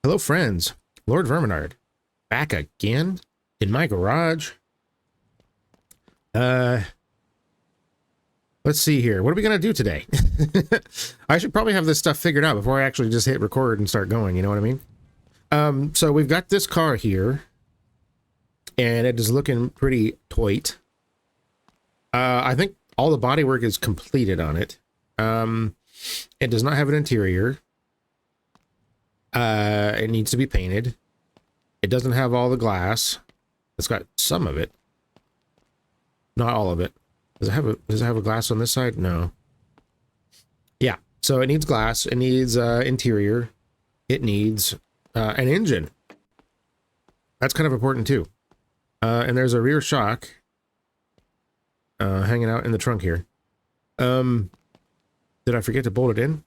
Hello, friends. Lord Verminard, back again in my garage. Let's see here. What are we gonna do today? I should probably have this stuff figured out before I actually just hit record and start going. You know what I mean? So we've got this car here, and it is looking pretty toit. I think all the bodywork is completed on it. It does not have an interior. It needs to be painted. It doesn't have all the glass. It's got some of it. Not all of it. Does it have a glass on this side? No. Yeah. So it needs glass. It needs interior. It needs an engine. That's kind of important too. And there's a rear shock hanging out in the trunk here. Did I forget to bolt it in?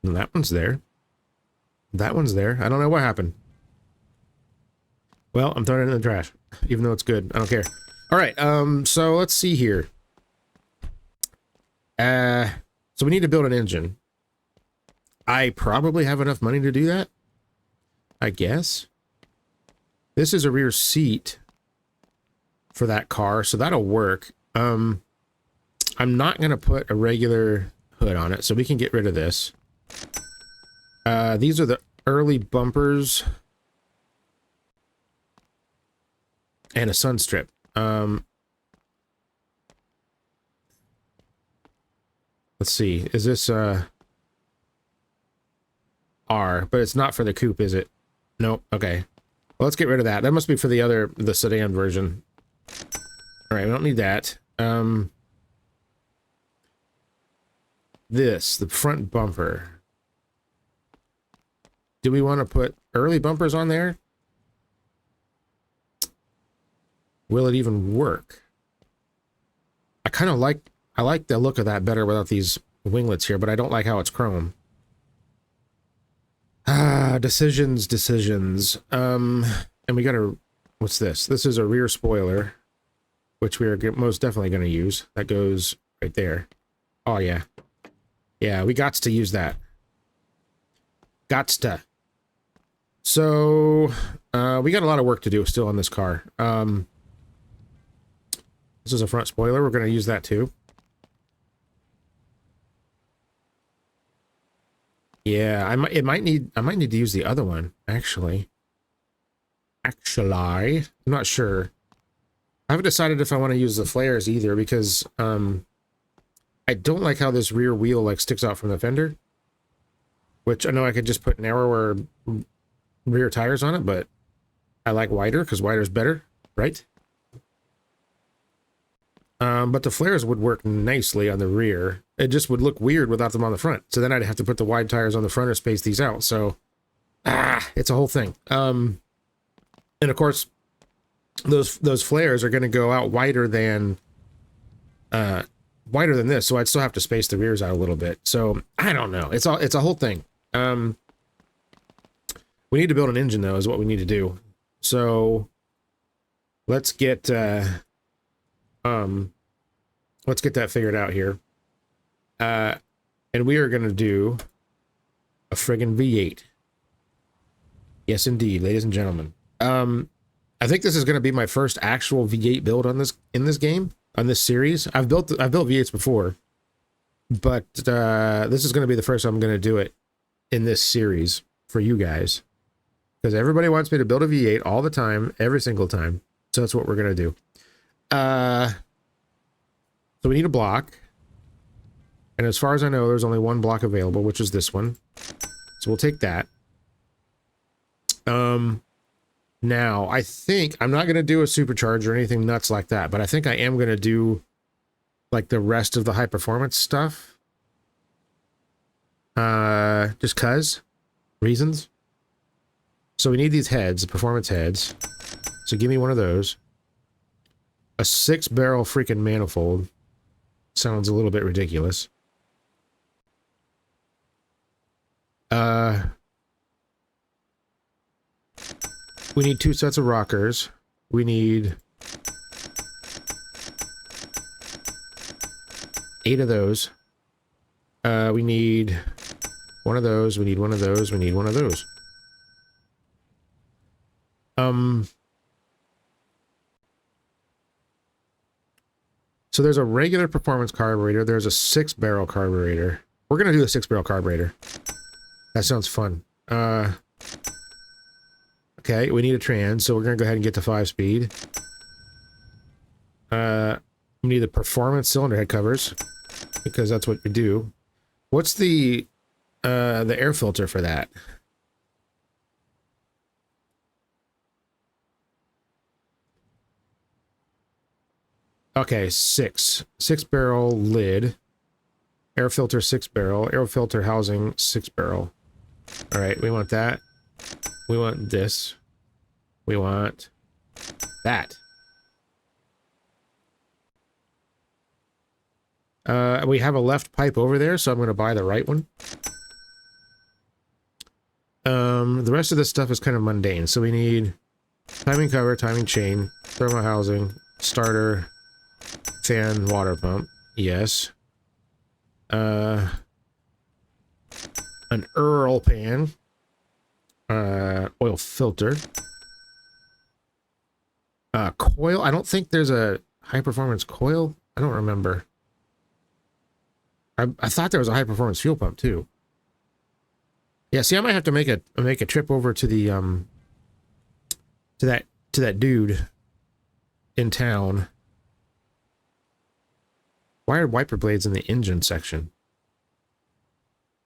And that one's there. That one's there. I don't know what happened. Well, I'm throwing it in the trash, even though it's good. I don't care. All right. So let's see here. So we need to build an engine. I probably have enough money to do that, I guess. This is a rear seat for that car, so that'll work. I'm not going to put a regular hood on it, so we can get rid of this. These are the early bumpers and a sun strip. Let's see. Is this R? But it's not for the coupe, is it? Nope. Okay. Well, let's get rid of that. That must be for the sedan version. All right, we don't need that. The front bumper. Do we want to put early bumpers on there? Will it even work? I like the look of that better without these winglets here, but I don't like how it's chrome. Decisions. And we gotta, what's this? This is a rear spoiler, which we are most definitely going to use. That goes right there. Oh, yeah. Yeah, we gots to use that. Gots to. So, we got a lot of work to do still on this car. This is a front spoiler. We're going to use that too. Yeah, I might need to use the other one, actually. I'm not sure. I haven't decided if I want to use the flares either, because I don't like how this rear wheel like sticks out from the fender. Which I know I could just put narrower rear tires on it, but I like wider because wider's better, right? But the flares would work nicely on the rear. It just would look weird without them on the front. So then I'd have to put the wide tires on the front or space these out. So, it's a whole thing. And of course, those flares are going to go out wider than this. So I'd still have to space the rears out a little bit. So I don't know. It's a whole thing. We need to build an engine though, is what we need to do. So let's get that figured out here. And we are going to do a friggin' V8. Yes, indeed, ladies and gentlemen. I think this is going to be my first actual V8 build in this game, on this series. I've built V8s before, but this is going to be the first time I'm going to do it in this series for you guys, because everybody wants me to build a V8 all the time, every single time. So that's what we're going to do. So we need a block. And as far as I know, there's only one block available, which is this one. So we'll take that. Now, I think I'm not going to do a supercharger or anything nuts like that, but I think I am going to do like the rest of the high performance stuff. Just 'cause reasons. So we need these heads, the performance heads. So give me one of those. A 6-barrel freaking manifold. Sounds a little bit ridiculous. We need 2 sets of rockers. We need 8 of those. We need One of those. We need one of those. We need one of those. So there's a regular performance carburetor. There's a 6-barrel carburetor. We're going to do the 6-barrel carburetor. That sounds fun. Okay, we need a trans, so we're going to go ahead and get to 5-speed. We need the performance cylinder head covers, because that's what you do. What's the air filter for that? Okay, 6-barrel lid. Air filter 6-barrel. Air filter housing 6-barrel. All right, we want that. We want this. We want that. We have a left pipe over there, so I'm going to buy the right one. The rest of this stuff is kind of mundane. So we need timing cover, timing chain, thermal housing, starter, fan, water pump. Yes. An Earl pan. Oil filter. Coil. I don't think there's a high performance coil. I don't remember. I thought there was a high performance fuel pump too. Yeah, see, I might have to make a trip over to the to that dude in town. Wired wiper blades in the engine section.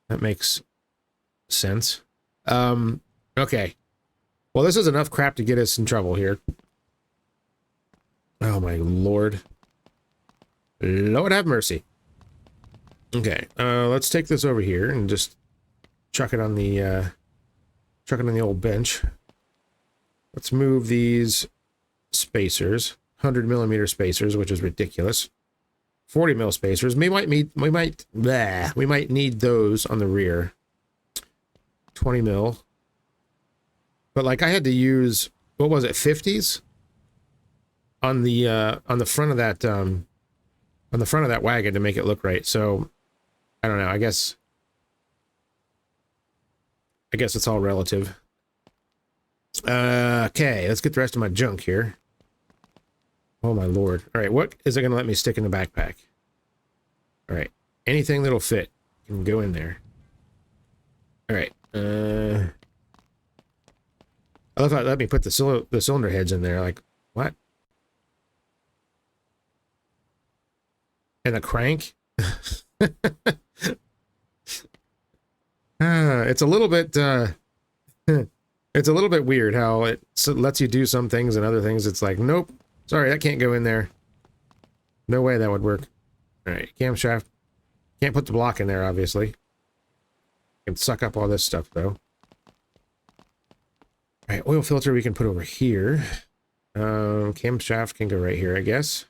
That makes sense. Okay. Well, this is enough crap to get us in trouble here. Oh my lord. Lord have mercy. Okay, let's take this over here and just chuck it on the old bench. Let's move these spacers, 100mm spacers, which is ridiculous. 40mm spacers. We might need those on the rear. 20mm. But like I had to use, what was it, 50s on the front of that wagon to make it look right. So I don't know. I guess it's all relative. Okay, let's get the rest of my junk here. Oh my lord. All right, what is it going to let me stick in the backpack? All right, anything that'll fit can go in there. All right. I love how it let me put the cylinder heads in there. Like, what? And a crank? It's a little bit it's a little bit weird how it lets you do some things and other things it's like, nope, sorry, that can't go in there. No way that would work. All right, camshaft. Can't put the block in there, obviously. Can suck up all this stuff though. All right, oil filter we can put over here. Camshaft can go right here, I guess.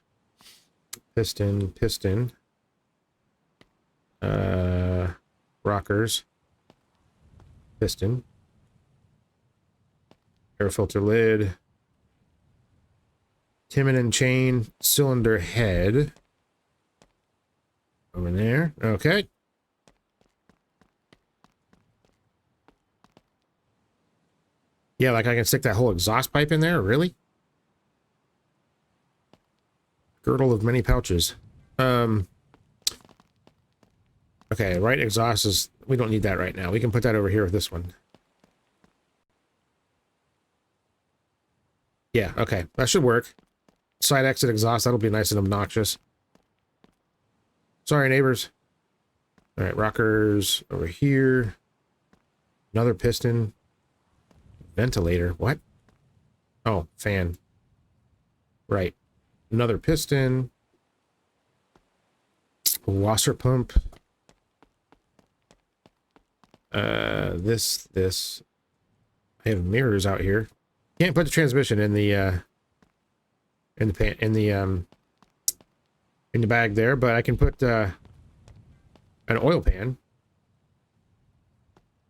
Piston. Rockers. Piston. Air filter lid. Timon and chain. Cylinder head. Over there. Okay. Yeah, like I can stick that whole exhaust pipe in there? Really? Girdle of many pouches. Okay, right exhaust is... We don't need that right now. We can put that over here with this one. Yeah, okay. That should work. Side exit exhaust. That'll be nice and obnoxious. Sorry, neighbors. All right, rockers over here. Another piston. Ventilator. What? Oh, fan. Right. Another piston. Washer pump. This. I have mirrors out here. Can't put the transmission in the bag there, but I can put an oil pan.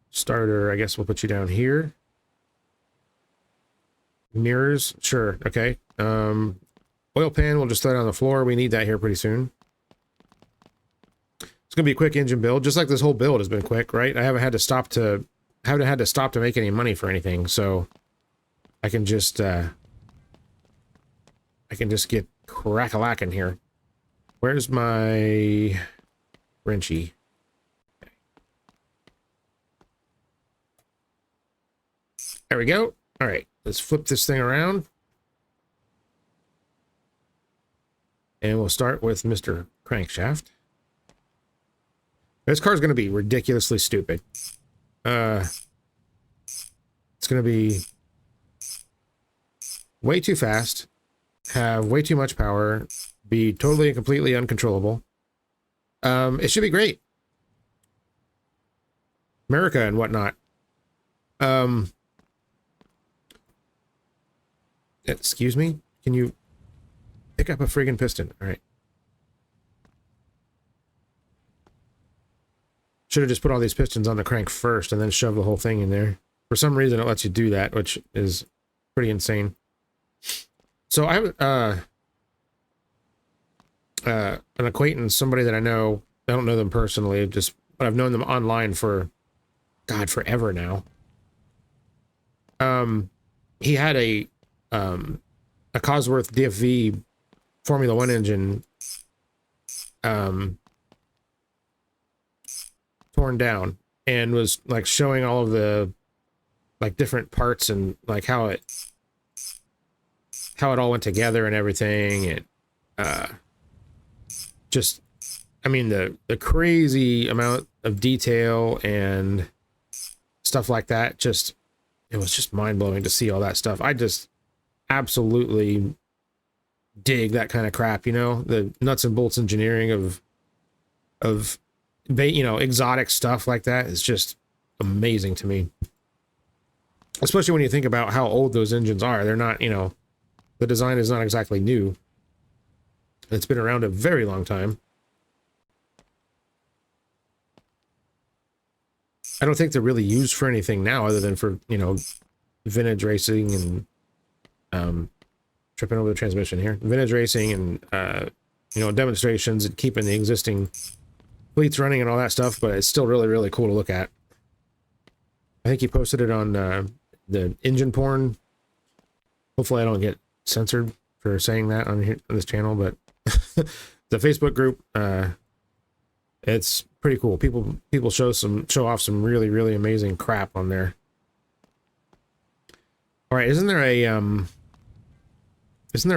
Starter, I guess we'll put you down here. Mirrors, sure, okay. Oil pan, we'll just throw it on the floor. We need that here pretty soon. It's gonna be a quick engine build, just like this whole build has been quick, right? I haven't had to stop to make any money for anything, so I can just get crack-a-lackin' here. Where's my wrenchy? Okay. There we go. All right, let's flip this thing around. And we'll start with Mr. Crankshaft. This car's going to be ridiculously stupid. It's going to be way too fast, have way too much power, be totally and completely uncontrollable. It should be great. America and whatnot. Excuse me? Can you pick up a friggin' piston? All right. Should have just put all these pistons on the crank first and then shove the whole thing in there. For some reason, it lets you do that, which is pretty insane. So I an acquaintance, somebody that I know, I don't know them personally, but I've known them online for, God, forever now. He had a Cosworth DFV Formula One engine, torn down, and was like showing all of the like different parts and like how it all went together and everything, and just, I mean, the crazy amount of detail and stuff like that, just, it was just mind-blowing to see all that stuff. I just absolutely dig that kind of crap, you know, the nuts and bolts engineering of you know, exotic stuff like that is just amazing to me. Especially when you think about how old those engines are. They're not, you know, the design is not exactly new. It's been around a very long time. I don't think they're really used for anything now other than for, you know, vintage racing and tripping over the transmission here. Vintage racing and you know, demonstrations and keeping the existing fleets running and all that stuff, but it's still really, really cool to look at. I think he posted it on the engine porn. Hopefully I don't get censored for saying that on this channel, but the Facebook group, it's pretty cool. People show off some really, really amazing crap on there. All right, isn't there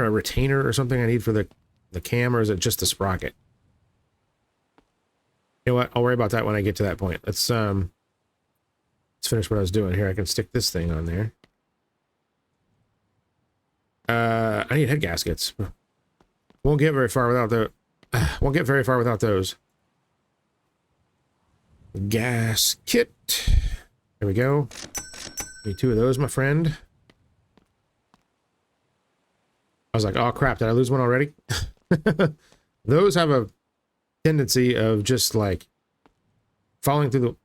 a retainer or something I need for the cam, or is it just the sprocket? You know what? I'll worry about that when I get to that point. Let's finish what I was doing here. I can stick this thing on there. I need head gaskets. Won't get very far without those. Gasket. There we go. Need 2 of those, my friend. I was like, oh crap, did I lose one already? Those have a tendency of just like falling through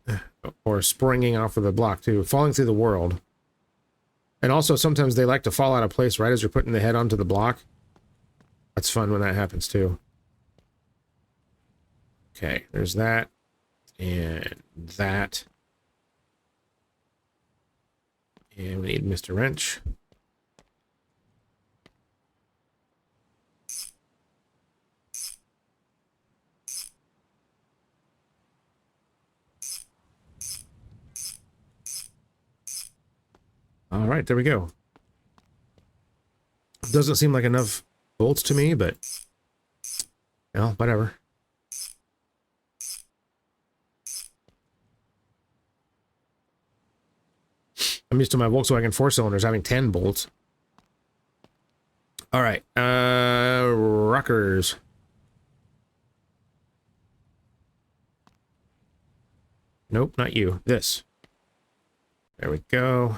the, or springing off of the block too, falling through the world. And also sometimes they like to fall out of place right as you're putting the head onto the block. That's fun when that happens too. Okay, there's that and that. And we need Mr. Wrench. All right, there we go. Doesn't seem like enough bolts to me, but, well, whatever. I'm used to my Volkswagen 4-cylinders having 10 bolts. All right, rockers. Nope, not you. This. There we go.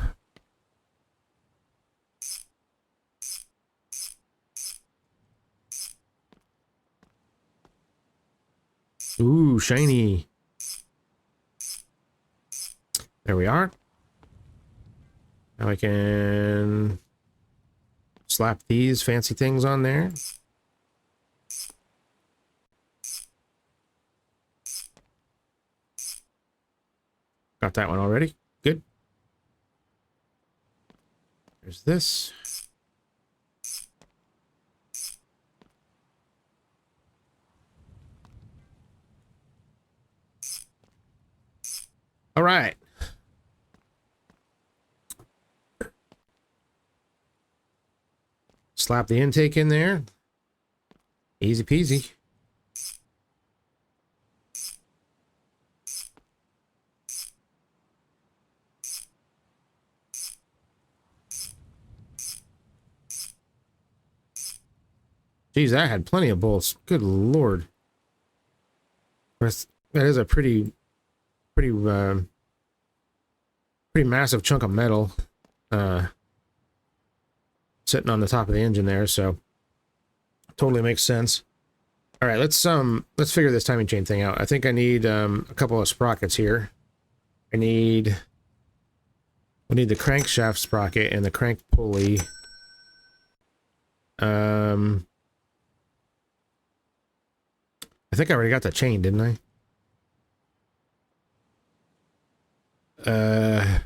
Ooh, shiny. There we are. Now I can slap these fancy things on there. Got that one already. Good. There's this. All right. Slap the intake in there. Easy peasy. Geez, that had plenty of bolts. Good lord. That is a pretty massive chunk of metal sitting on the top of the engine there, so totally makes sense. All right, let's figure this timing chain thing out. I think I need a couple of sprockets here. We need the crankshaft sprocket and the crank pulley. I think I already got the chain, didn't I?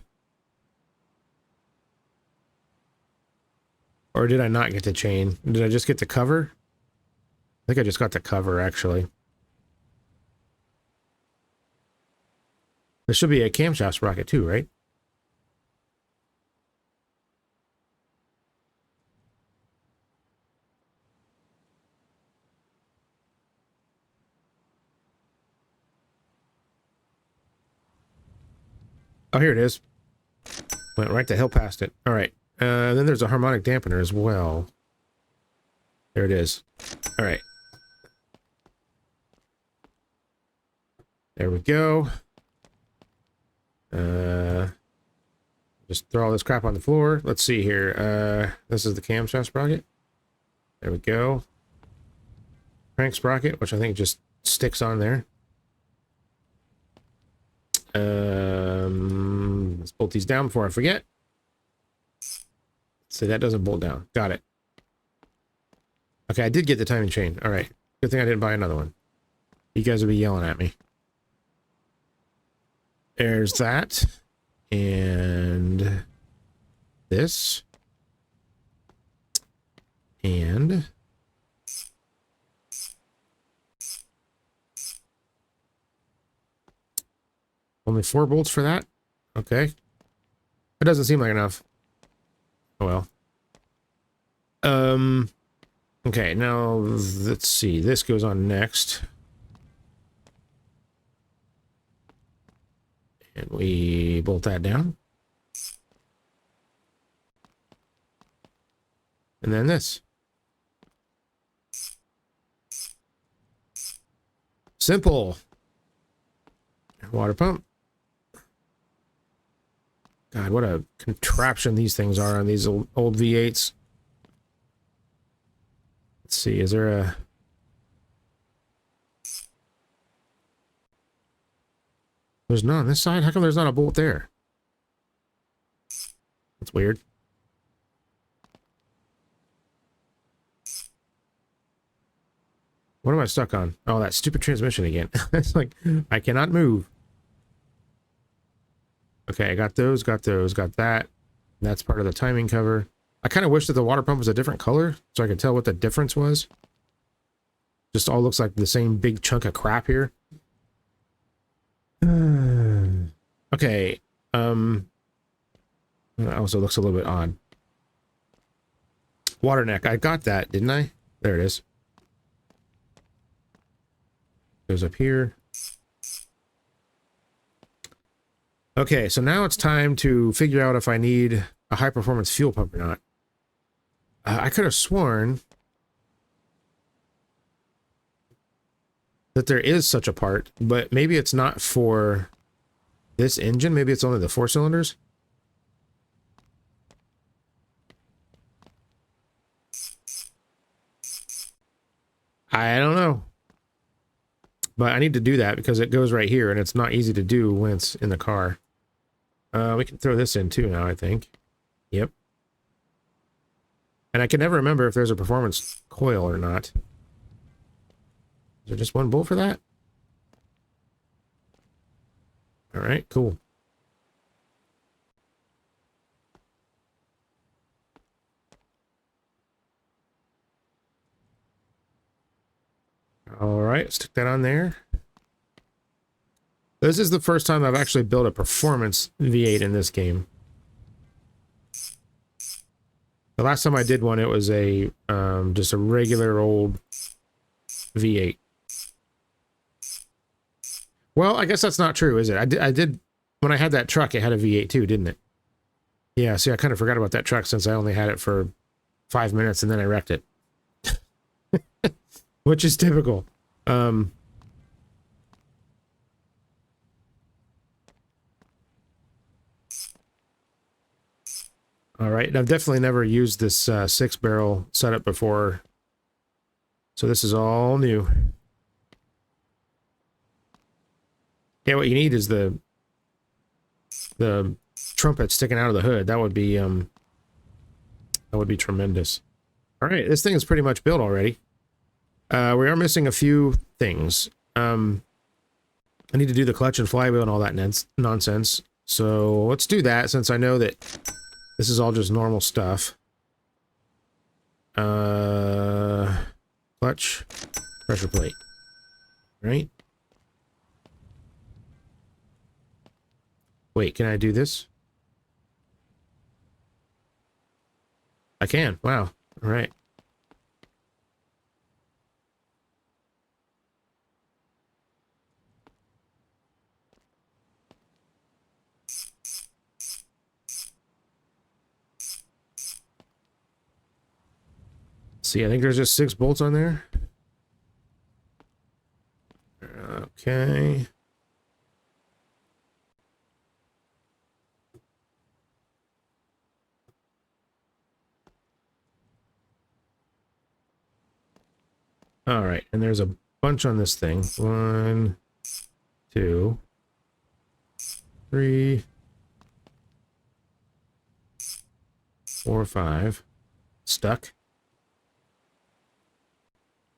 Or did I not get the chain? Did I just get the cover? I think I just got the cover, actually. There should be a camshaft sprocket too, right? Oh, here it is. Went right the hell past it. All right. Then there's a harmonic dampener as well. There it is. All right. There we go. Just throw all this crap on the floor. Let's see here. This is the camshaft sprocket. There we go. Crank sprocket, which I think just sticks on there. Let's bolt these down before I forget. So that doesn't bolt down. Got it. Okay, I did get the timing chain. All right. Good thing I didn't buy another one. You guys will be yelling at me. There's that. And this. And only 4 bolts for that? Okay. It doesn't seem like enough. Oh well. Okay, now let's see. This goes on next. And we bolt that down. And then this. Simple. Water pump. God, what a contraption these things are on these old V8s. Let's see, is there a... There's none on this side? How come there's not a bolt there? That's weird. What am I stuck on? Oh, that stupid transmission again. It's like, I cannot move. Okay, I got those, got that. That's part of the timing cover. I kind of wish that the water pump was a different color so I could tell what the difference was. Just all looks like the same big chunk of crap here. Okay, that also looks a little bit odd. Water neck, I got that, didn't I? There it is. Goes up here. Okay, so now it's time to figure out if I need a high-performance fuel pump or not. I could have sworn that there is such a part, but maybe it's not for this engine. Maybe it's only the 4 cylinders. I don't know. But I need to do that because it goes right here, and it's not easy to do when it's in the car. We can throw this in too now, I think. Yep. And I can never remember if there's a performance coil or not. Is there just one bolt for that? All right, cool. All right, stick that on there. This is the first time I've actually built a performance V8 in this game. The last time I did one, it was a just a regular old V8. Well, I guess that's not true, is it? I did when I had that truck, it had a V8 too, didn't it? Yeah, see, I kind of forgot about that truck since I only had it for 5 minutes and then I wrecked it. Which is typical. All right, I've definitely never used this 6-barrel setup before, so this is all new. Yeah, what you need is the trumpet sticking out of the hood. That would be tremendous. All right, this thing is pretty much built already. We are missing a few things. I need to do the clutch and flywheel and all that nonsense. So let's do that since I know that this is all just normal stuff. Clutch, pressure plate, right? Wait, can I do this? I can. Wow. All right. See, I think there's just 6 bolts on there. Okay. All right, and there's a bunch on this thing. 1, 2, 3, 4, 5. Stuck.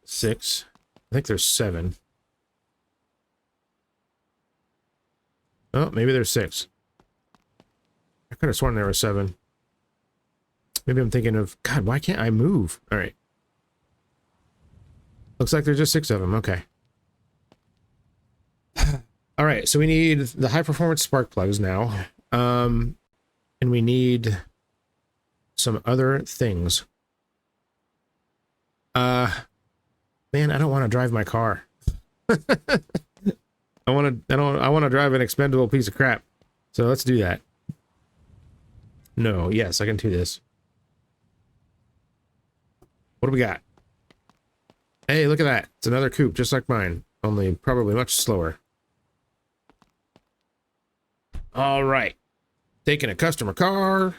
6. I think there's 7. Oh, maybe there's 6. I could have sworn there were 7. Maybe I'm thinking of, God, why can't I move? All right. Looks like there's just 6 of them. Okay. All right, so we need the high-performance spark plugs now. And we need some other things. Man, I don't want to drive my car. I want to drive an expendable piece of crap. So let's do that. No, yes, I can do this. What do we got? Hey, look at that. It's another coupe, just like mine, only probably much slower. All right. Taking a customer car.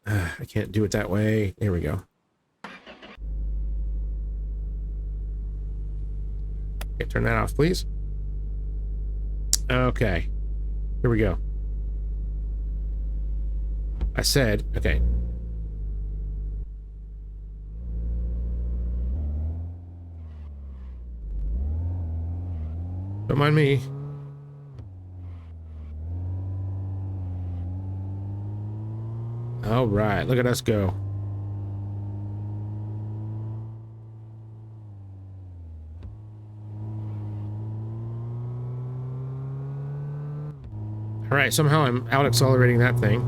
I can't do it that way. There we go. Okay, turn that off, please. Okay. Here we go. I said, okay. Don't mind me. All right, look at us go. All right, somehow I'm out accelerating that thing.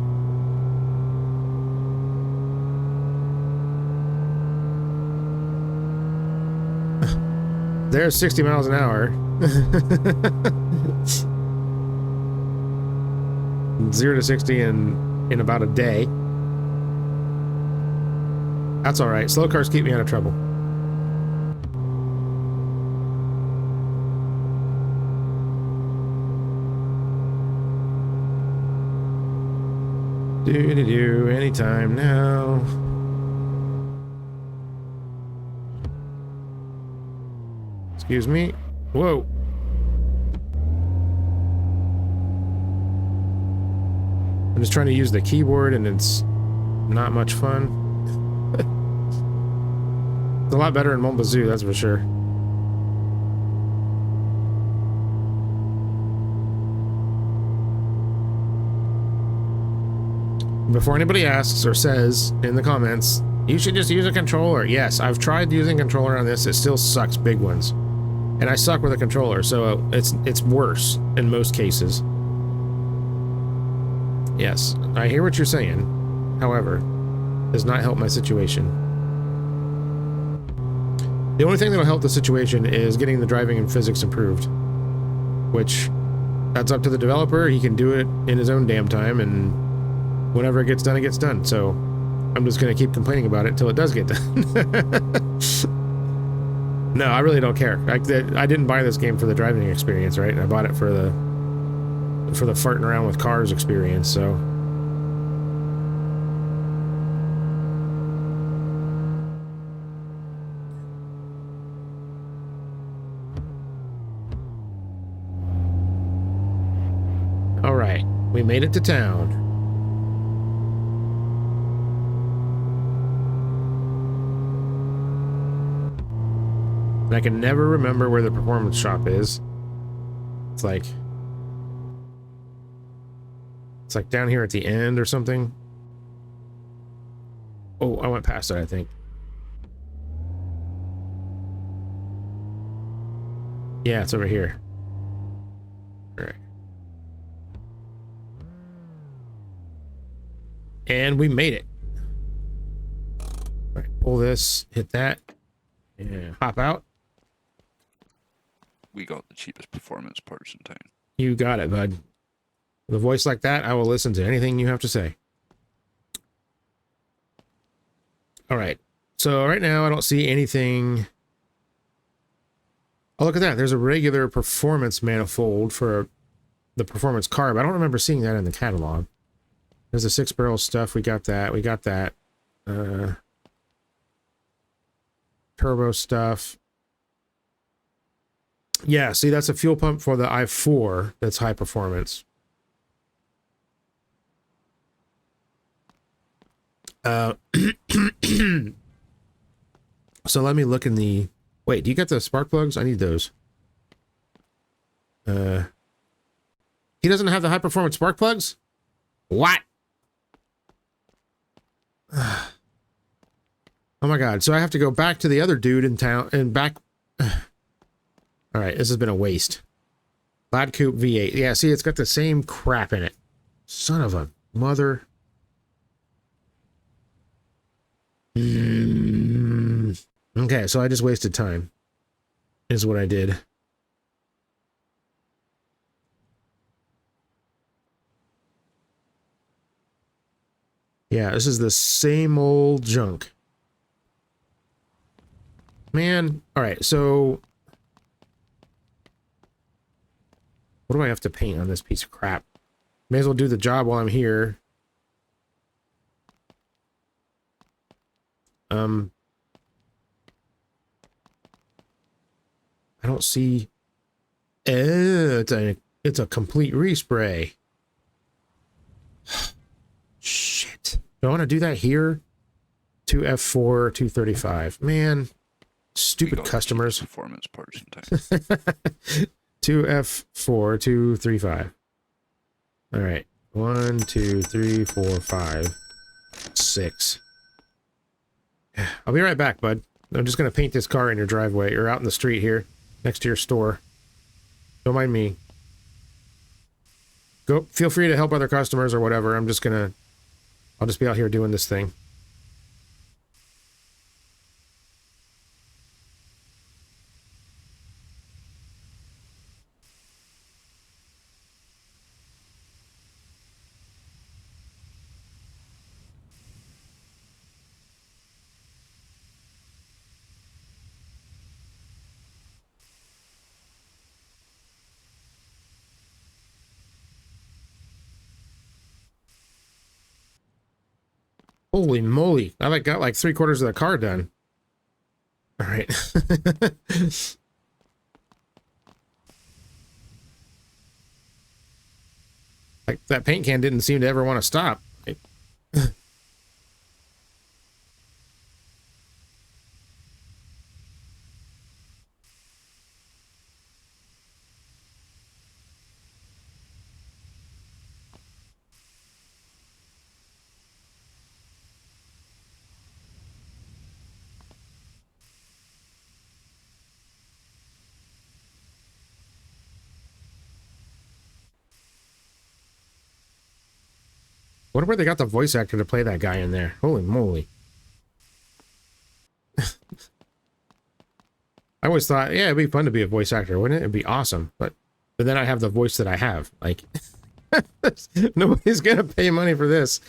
There's 60 miles an hour. 0 to 60 in about a day. That's all right. Slow cars keep me out of trouble. Do anytime now. Excuse me. Whoa. I'm just trying to use the keyboard and it's not much fun. It's a lot better in Montbazoo, that's for sure. Before anybody asks or says in the comments, You should just use a controller. Yes, I've tried using a controller on this. It still sucks big ones. And I suck with a controller, so it's worse in most cases. Yes, I hear what you're saying. However, does not help my situation. The only thing that'll help the situation is getting the driving and physics improved. Which, that's up to the developer. He can do it in his own damn time, and whenever it gets done, it gets done. So, I'm just gonna keep complaining about it until it does get done. No, I really don't care. I didn't buy this game for the driving experience, right? I bought it for the farting around with cars experience, so. All right, we made it to town. And I can never remember where the performance shop is. It's like down here at the end or something. Oh, I went past it, I think. Yeah, it's over here. All right. And we made it. All right, pull this, hit that, and hop out. We got the cheapest performance parts in town. You got it, bud. With a voice like that, I will listen to anything you have to say. All right. So right now, I don't see anything. Oh, look at that. There's a regular performance manifold for the performance carb. I don't remember seeing that in the catalog. There's the 6-barrel stuff. We got that. We got that. Turbo stuff. Yeah, see, that's a fuel pump for the i4 that's high performance. So let me look in the... Wait, do you got the spark plugs? I need those. He doesn't have the high performance spark plugs? What? Oh my god, so I have to go back to the other dude in town and back... Alright, this has been a waste. Loud coupe V8. Yeah, see, it's got the same crap in it. Son of a mother... Okay, so I just wasted time, is what I did. Yeah, this is the same old junk. Man, alright, so... What do I have to paint on this piece of crap? May as well do the job while I'm here. I don't see... it's a complete respray. Shit. Do I want to do that here? 2F4, 235. Man, stupid customers. Performance parts in time. 2F4, 235. All right. 1, 2, 3, 4, 5, 6. I'll be right back, bud. I'm just going to paint this car in your driveway or out in the street here next to your store. Don't mind me. Go. Feel free to help other customers or whatever. I'll just be out here doing this thing. Holy moly. I got like 3/4 of the car done. All right. Like that paint can didn't seem to ever want to stop. What where they got the voice actor to play that guy in there? Holy moly. I always thought, yeah, it'd be fun to be a voice actor, wouldn't it? It'd be awesome. But then I have the voice that I have. Like, nobody's gonna pay money for this.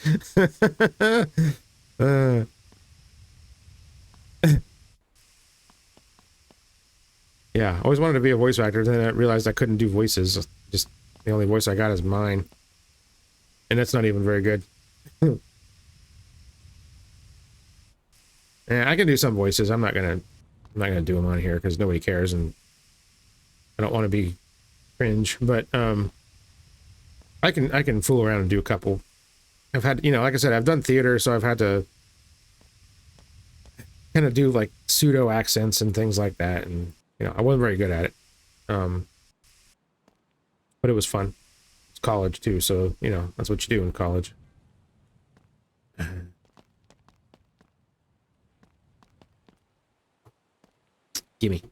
Yeah, always wanted to be a voice actor. Then I realized I couldn't do voices. Just the only voice I got is mine, and that's not even very good. Yeah, I can do some voices. I'm not gonna do them on here because nobody cares, and I don't want to be cringe. But I can fool around and do a couple. I've had, you know, like I said, I've done theater, so I've had to kind of do like pseudo accents and things like that, and you know, I wasn't very good at it. But it was fun. It's college too, so you know, that's what you do in college. Gimme.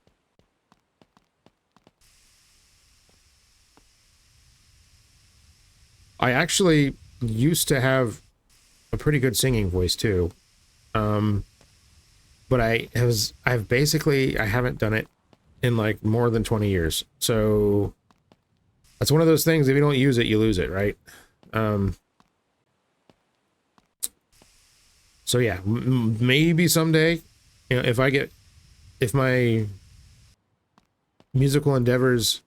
I actually used to have a pretty good singing voice too. But I haven't done it in like more than 20 years. So that's one of those things, if you don't use it, you lose it, right? So yeah, maybe someday, you know, if my musical endeavors,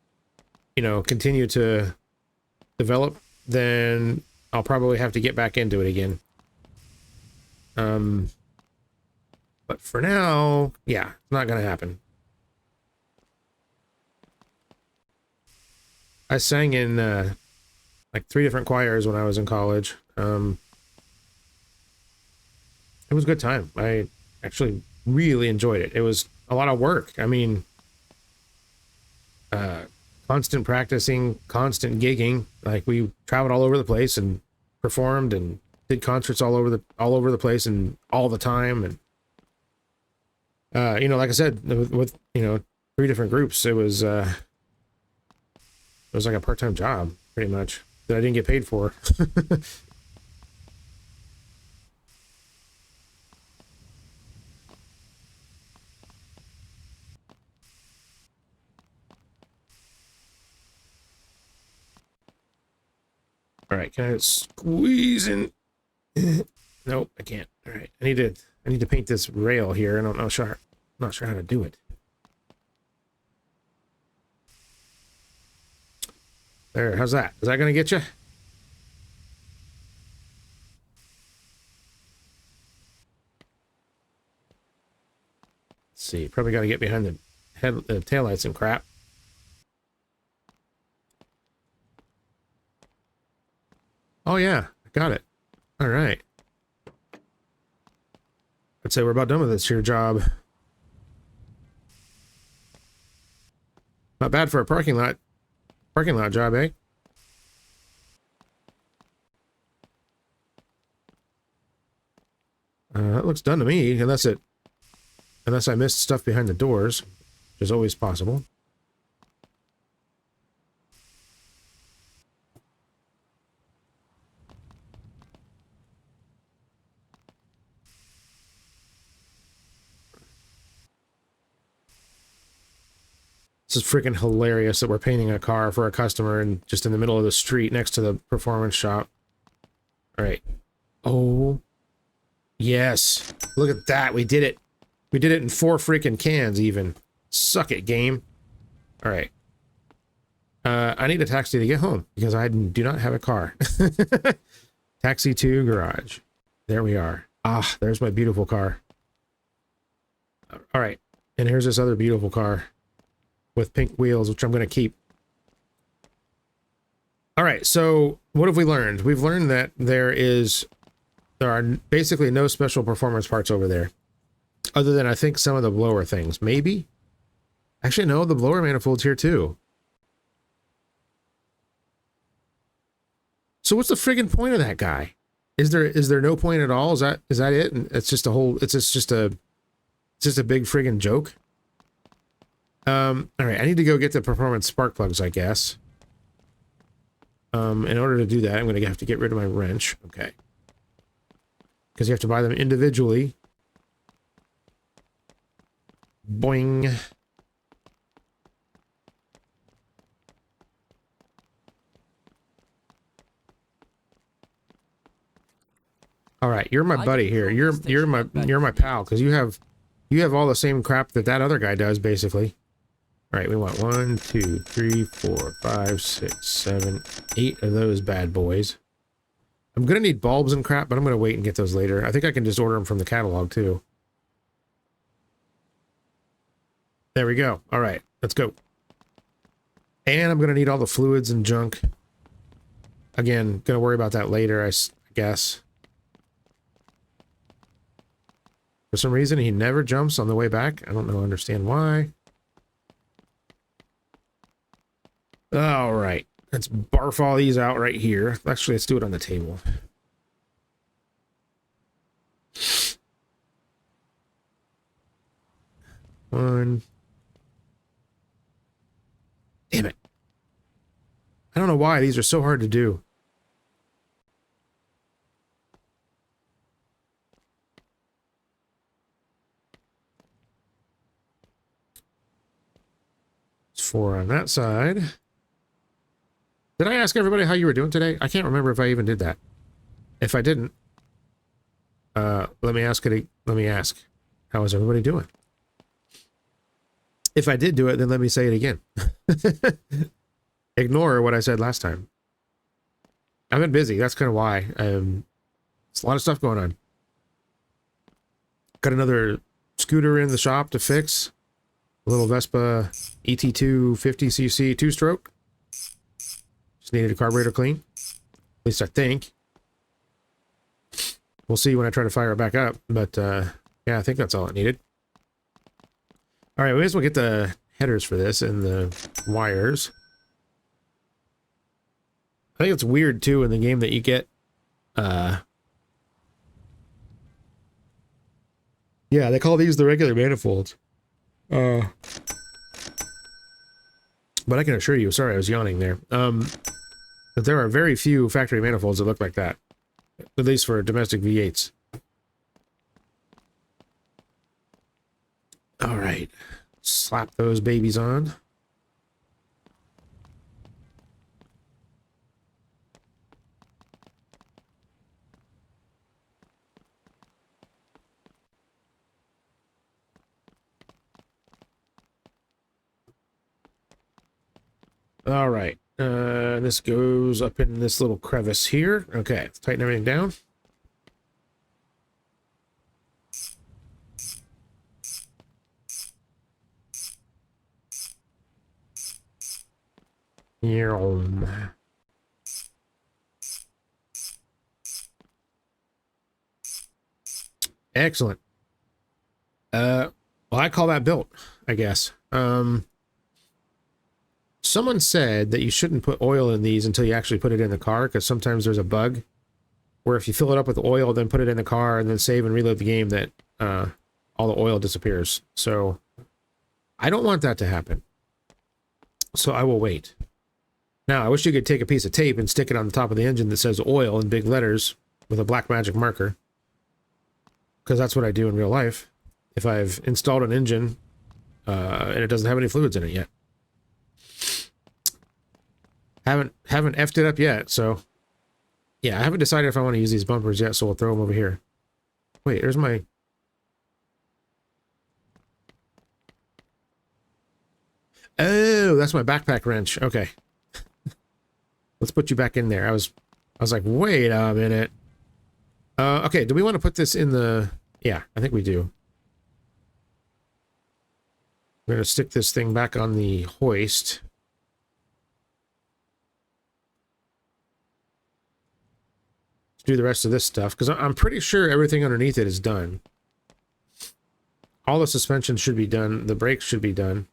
you know, continue to develop, then I'll probably have to get back into it again. But for now, yeah, it's not gonna happen. I sang in like 3 different choirs when I was in college. It was a good time. I actually really enjoyed it. It was a lot of work. I mean, constant practicing, constant gigging. Like we traveled all over the place and performed and did concerts all over the place and all the time. And you know, like I said, with you know 3 different groups, it was like a part-time job, pretty much, that I didn't get paid for. All right, can I squeeze in? Nope, I can't. All right, I need to paint this rail here. I don't know, not sure how to do it. There, how's that? Is that gonna get you? Let's see, probably got to get behind the taillights and crap. Oh yeah, I got it. All right. I'd say we're about done with this here job. Not bad for a parking lot job, eh? That looks done to me, unless I missed stuff behind the doors, which is always possible. This is freaking hilarious that we're painting a car for a customer and just in the middle of the street next to the performance shop. All right. Oh, yes. Look at that. We did it. We did it in 4 freaking cans even. Suck it, game. All right. I need a taxi to get home because I do not have a car. Taxi to garage. There we are. Ah, there's my beautiful car. All right. And here's this other beautiful car with pink wheels, which I'm going to keep. All right, so what have we learned? We've learned that there are basically no special performance parts over there, other than I think some of the blower things. Maybe? Actually, no, the blower manifold's here too. So what's the friggin' point of that guy? Is there no point at all? Is that it? And it's just a big friggin' joke. All right, I need to go get the performance spark plugs, I guess. In order to do that, I'm going to have to get rid of my wrench. Okay. Because you have to buy them individually. Boing. All right, you're my buddy here. You're my pal because you have all the same crap that other guy does basically. All right, we want 1, 2, 3, 4, 5, 6, 7, 8 of those bad boys. I'm gonna need bulbs and crap, but I'm gonna wait and get those later. I think I can just order them from the catalog too. There we go. All right, let's go. And I'm gonna need all the fluids and junk. Again, gonna worry about that later, I guess. For some reason, he never jumps on the way back. I don't understand why. All right. Let's barf all these out right here. Actually, let's do it on the table. One. Damn it. I don't know why these are so hard to do. It's 4 on that side. Did I ask everybody how you were doing today? I can't remember if I even did that. If I didn't, let me ask. How is everybody doing? If I did do it, then let me say it again. Ignore what I said last time. I've been busy. That's kind of why. It's a lot of stuff going on. Got another scooter in the shop to fix. A little Vespa ET2 50cc 2-stroke. Just needed a carburetor clean. At least I think. We'll see when I try to fire it back up. But, yeah, I think that's all it needed. All right, we may as well get the headers for this and the wires. I think it's weird, too, in the game that you get, yeah, they call these the regular manifolds. But I can assure you, sorry, I was yawning there, that there are very few factory manifolds that look like that. At least for domestic V8s. All right. Slap those babies on. All right. This goes up in this little crevice here. Okay, let's tighten everything down. Excellent. Well, I call that built, I guess. Someone said that you shouldn't put oil in these until you actually put it in the car, because sometimes there's a bug where if you fill it up with oil, then put it in the car, and then save and reload the game, that all the oil disappears. So I don't want that to happen. So I will wait. Now, I wish you could take a piece of tape and stick it on the top of the engine that says oil in big letters with a black magic marker, because that's what I do in real life if I've installed an engine and it doesn't have any fluids in it yet. Haven't effed it up yet, so yeah, I haven't decided if I want to use these bumpers yet, so we'll throw them over here. Wait, there's my... Oh, that's my backpack wrench. Okay. Let's put you back in there. I was like, wait a minute. Okay, do we want to put this in the... Yeah, I think we do. We're going to stick this thing back on the hoist. Do the rest of this stuff, because I'm pretty sure everything underneath it is done. All the suspension should be done. The brakes should be done.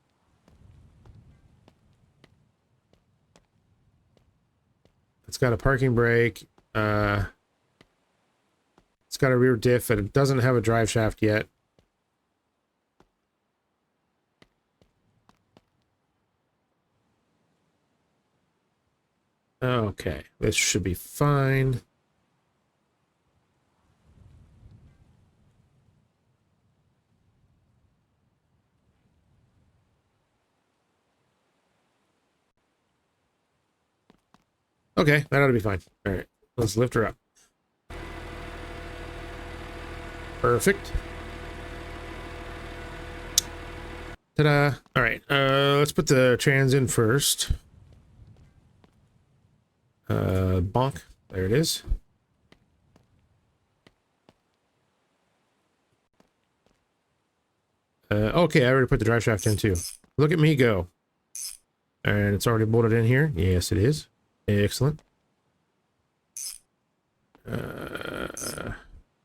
It's got a parking brake. It's got a rear diff, and it doesn't have a drive shaft yet. Okay, this should be fine. Okay, that ought to be fine. All right, let's lift her up. Perfect. Ta-da. All right, let's put the trans in first. Bonk. There it is. Okay, I already put the drive shaft in too. Look at me go. And it's already bolted in here. Yes, it is. Excellent.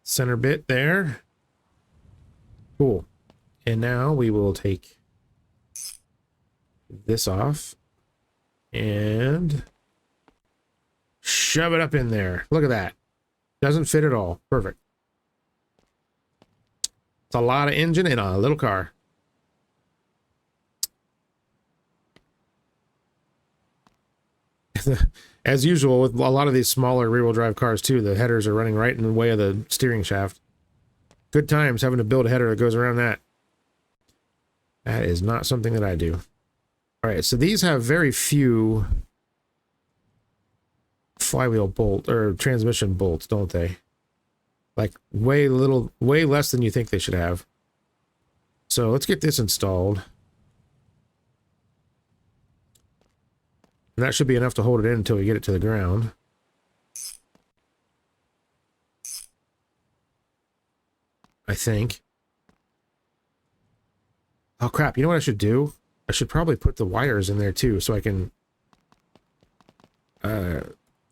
Center bit there. Cool. And now we will take this off and shove it up in there. Look at that. Doesn't fit at all. Perfect. It's a lot of engine in a little car. As usual with a lot of these smaller rear-wheel drive cars too, the headers are running right in the way of the steering shaft. Good times having to build a header that goes around that. That is not something that I do. All right, so these have very few flywheel bolt or transmission bolts, don't they? Like way less than you think they should have. So let's get this installed. And that should be enough to hold it in until we get it to the ground. I think. Oh crap, you know what I should do? I should probably put the wires in there too so I can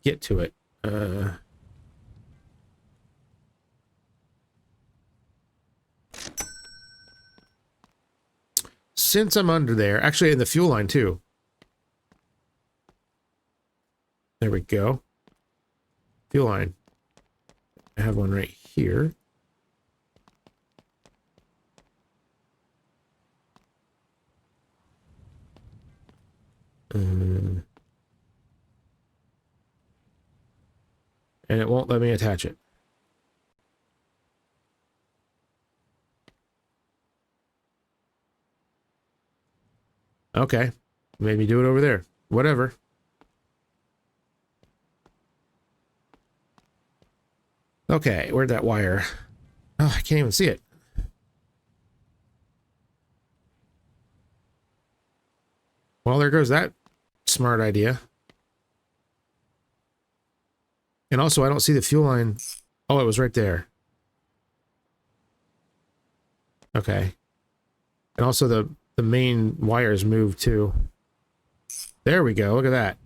get to it. Since I'm under there, actually in the fuel line too. There we go. Fuel line. I have one right here. And it won't let me attach it. Okay. Maybe do it over there. Whatever. Okay, where'd that wire? Oh, I can't even see it. Well, there goes that smart idea. And also, I don't see the fuel line. Oh, it was right there. Okay. And also the main wires moved too. There we go. Look at that.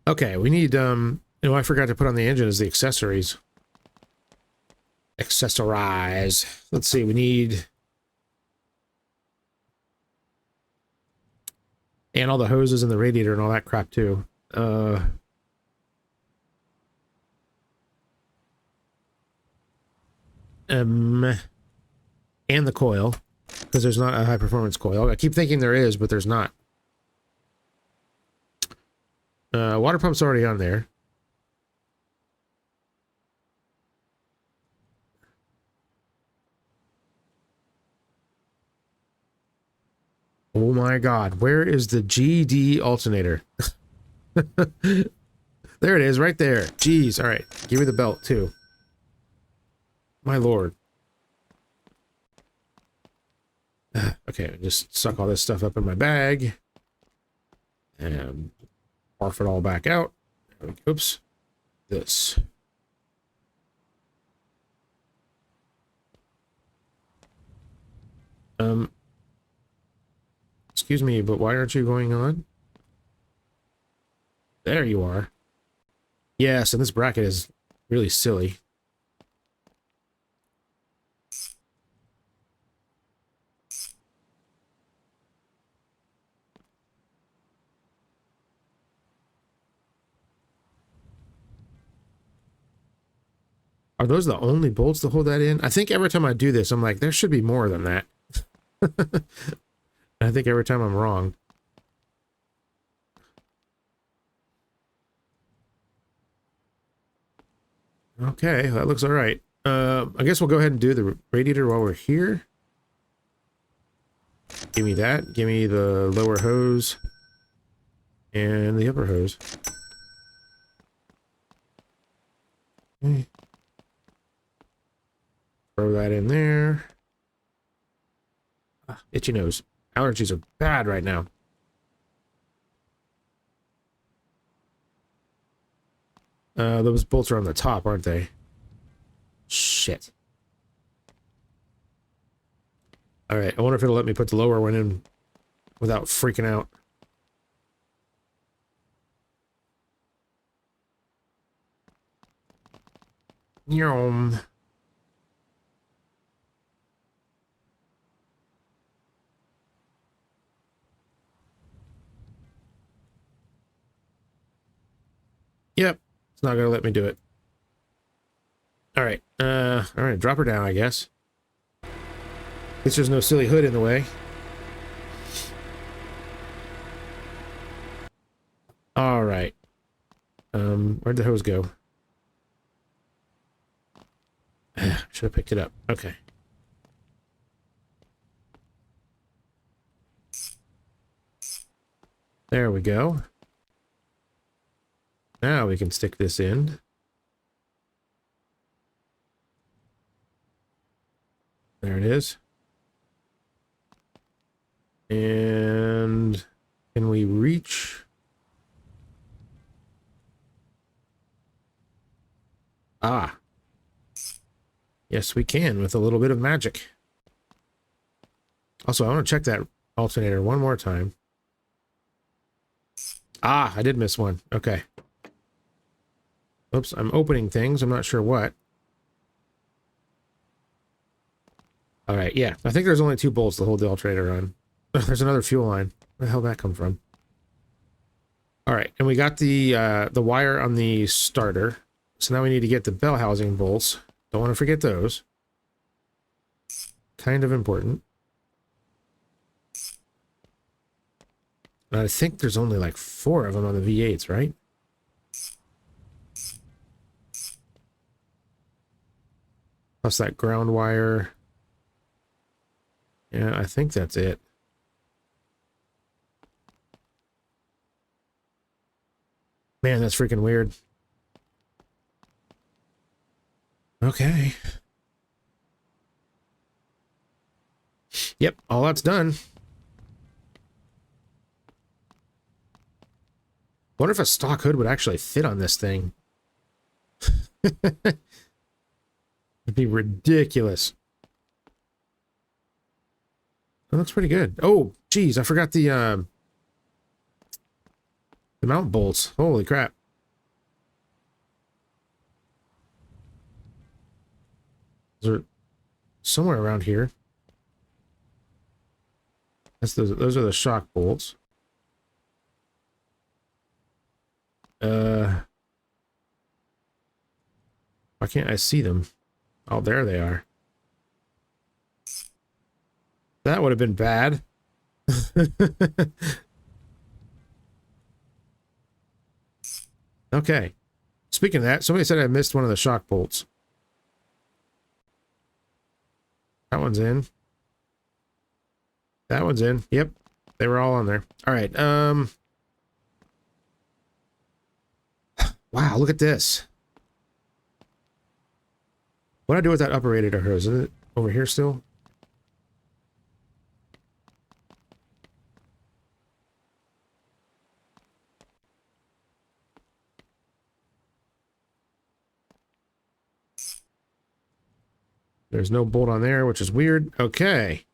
Okay, we need you know, I forgot to put on the engine is the accessories. Accessorize. Let's see, we need and all the hoses and the radiator and all that crap too. And the coil, because there's not a high performance coil. I keep thinking there is, but there's not. Water pump's already on there. Oh my god, where is the GD alternator? There it is, right there. Jeez, all right. Give me the belt, too. My lord. Okay, just suck all this stuff up in my bag. And barf it all back out. Oops. This. Excuse me, but why aren't you going on? There you are. Yes, and this bracket is really silly. Are those the only bolts to hold that in? I think every time I do this, I'm like, there should be more than that. I think every time I'm wrong. Okay, that looks all right. I guess we'll go ahead and do the radiator while we're here. Give me that. Give me the lower hose and the upper hose. Okay. Throw that in there. Ah, itchy nose. Allergies are bad right now. Those bolts are on the top, aren't they? Shit. Alright, I wonder if it'll let me put the lower one in without freaking out. Yum. Yep, it's not gonna let me do it. Alright, alright, drop her down, I guess. At least there's no silly hood in the way. Alright. Where'd the hose go? Should have picked it up. Okay. There we go. Now we can stick this in. There it is. And can we reach? Ah. Yes, we can with a little bit of magic. Also, I want to check that alternator one more time. Ah, I did miss one. Okay. Oops, I'm opening things. I'm not sure what. All right, yeah. I think there's only 2 bolts to hold the alternator on. There's another fuel line. Where the hell did that come from? All right, and we got the wire on the starter. So now we need to get the bell housing bolts. Don't want to forget those. Kind of important. And I think there's only like 4 of them on the V8s, right? Plus that ground wire. Yeah, I think that's it. Man, that's freaking weird. Okay. Yep, all that's done. Wonder if a stock hood would actually fit on this thing. It'd be ridiculous. That looks pretty good. Oh, geez, I forgot the mount bolts. Holy crap. Those are somewhere around here. Those are the shock bolts. Why can't I see them? Oh, there they are. That would have been bad. Okay. Speaking of that, somebody said I missed one of the shock bolts. That one's in. That one's in. Yep. They were all on there. All right. Wow, look at this. What do I do with that upper radiator hose? Is it over here still? There's no bolt on there, which is weird. Okay.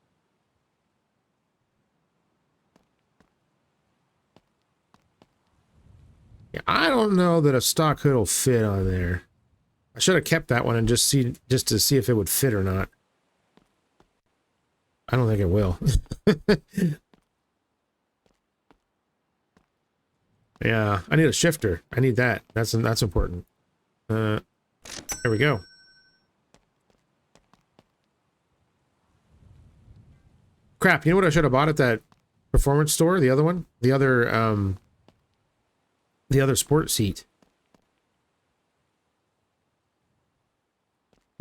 Yeah, I don't know that a stock hood will fit on there. I should have kept that one and just to see if it would fit or not. I don't think it will. Yeah, I need a shifter. I need that. That's important. There we go. Crap, you know what I should have bought at that performance store? The other one? The other sport seat.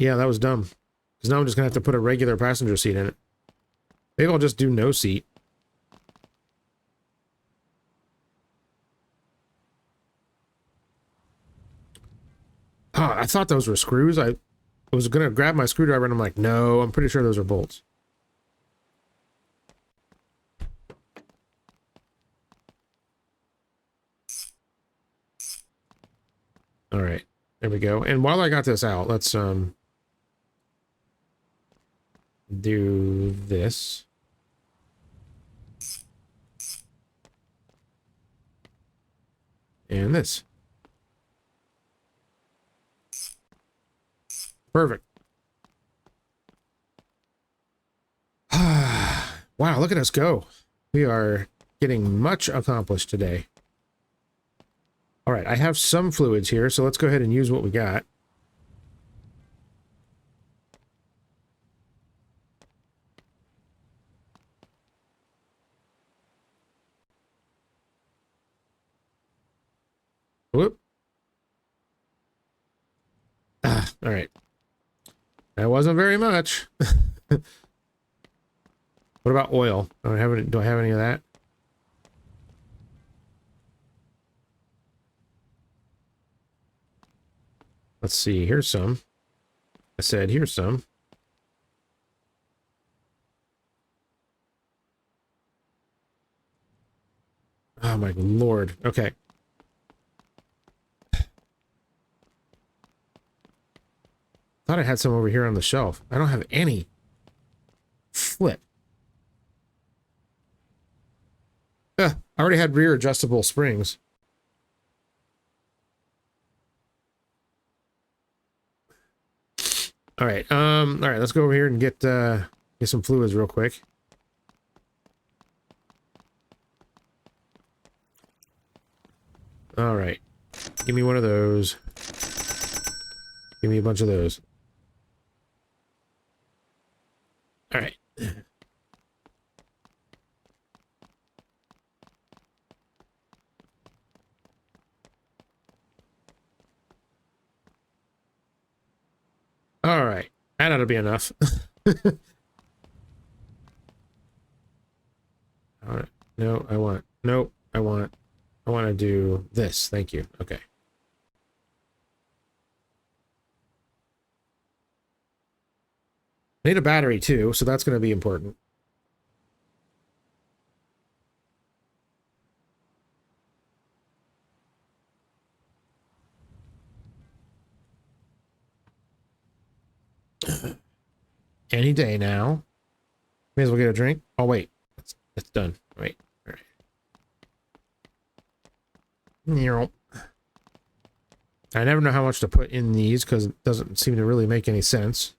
Yeah, that was dumb. Because now I'm just going to have to put a regular passenger seat in it. Maybe I'll just do no seat. Oh, I thought those were screws. I was going to grab my screwdriver and I'm like, no, I'm pretty sure those are bolts. All right, there we go. And while I got this out, let's do this. And this. Perfect. Wow, look at us go. We are getting much accomplished today. All right, I have some fluids here, so let's go ahead and use what we got. Whoop. Ah, all right. That wasn't very much. What about oil? Do I have any of that? Let's see. Here's some. I said, here's some. Oh my lord. Okay. Thought I had some over here on the shelf. I don't have any. Flip. I already had rear adjustable springs. All right, let's go over here and get some fluids real quick. All right, give me one of those. Give me a bunch of those. All right. All right, that ought to be enough. All right. No, nope, I want to do this. Thank you. Okay. Need a battery too, so that's going to be important. Any day now. May as well get a drink. Oh wait, it's done. Wait. All right. I never know how much to put in these because it doesn't seem to really make any sense.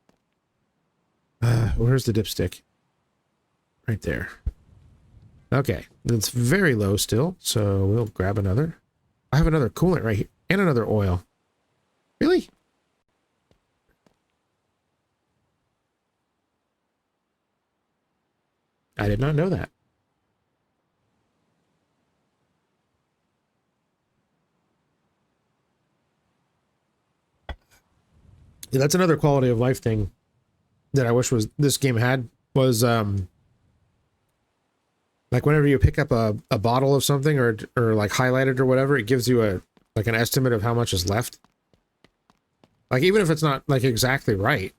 Where's the dipstick? Right there. Okay, it's very low still, so we'll grab another. I have another coolant right here and another oil. Really? I did not know that. Yeah, that's another quality of life thing that I wish was this game had was like whenever you pick up a bottle of something or like highlight it or whatever, it gives you a like an estimate of how much is left. Like even if it's not like exactly right,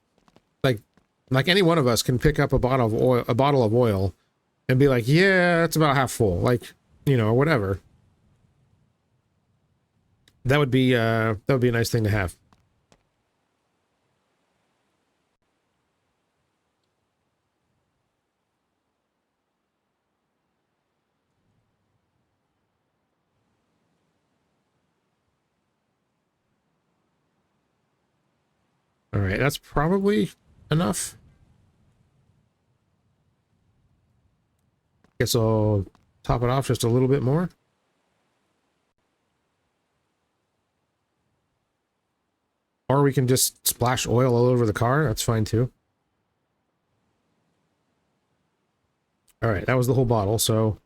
like any one of us can pick up a bottle of oil and be like, yeah, it's about half full, like, you know, whatever. That would be a nice thing to have. All right, that's probably enough. Guess I'll top it off just a little bit more. Or we can just splash oil all over the car. That's fine too. All right, that was the whole bottle, so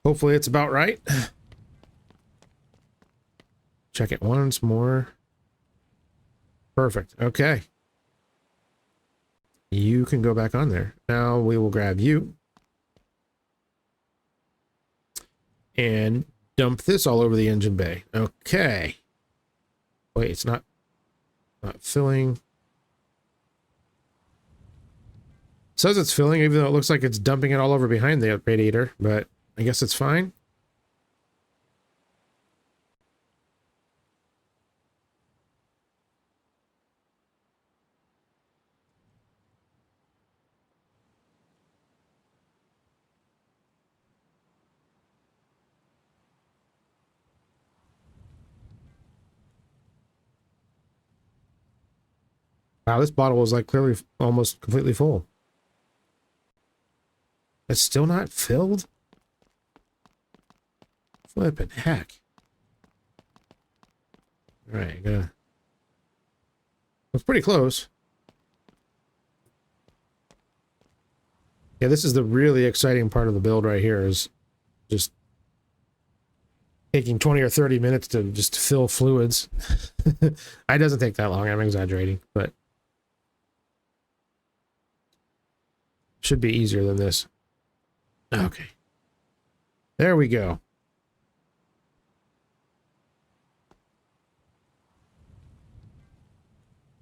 hopefully it's about right. Check it once more. Perfect. Okay. You can go back on there. Now we will grab you and dump this all over the engine bay. Okay. Wait, it's not filling. It says it's filling, even though it looks like it's dumping it all over behind the radiator, but I guess it's fine. Wow, this bottle was like clearly almost completely full. It's still not filled? Flippin' heck. Alright, gotta... It's pretty close. Yeah, this is the really exciting part of the build right here, is just taking 20 or 30 minutes to just fill fluids. It doesn't take that long, I'm exaggerating, but should be easier than this. Okay. There we go.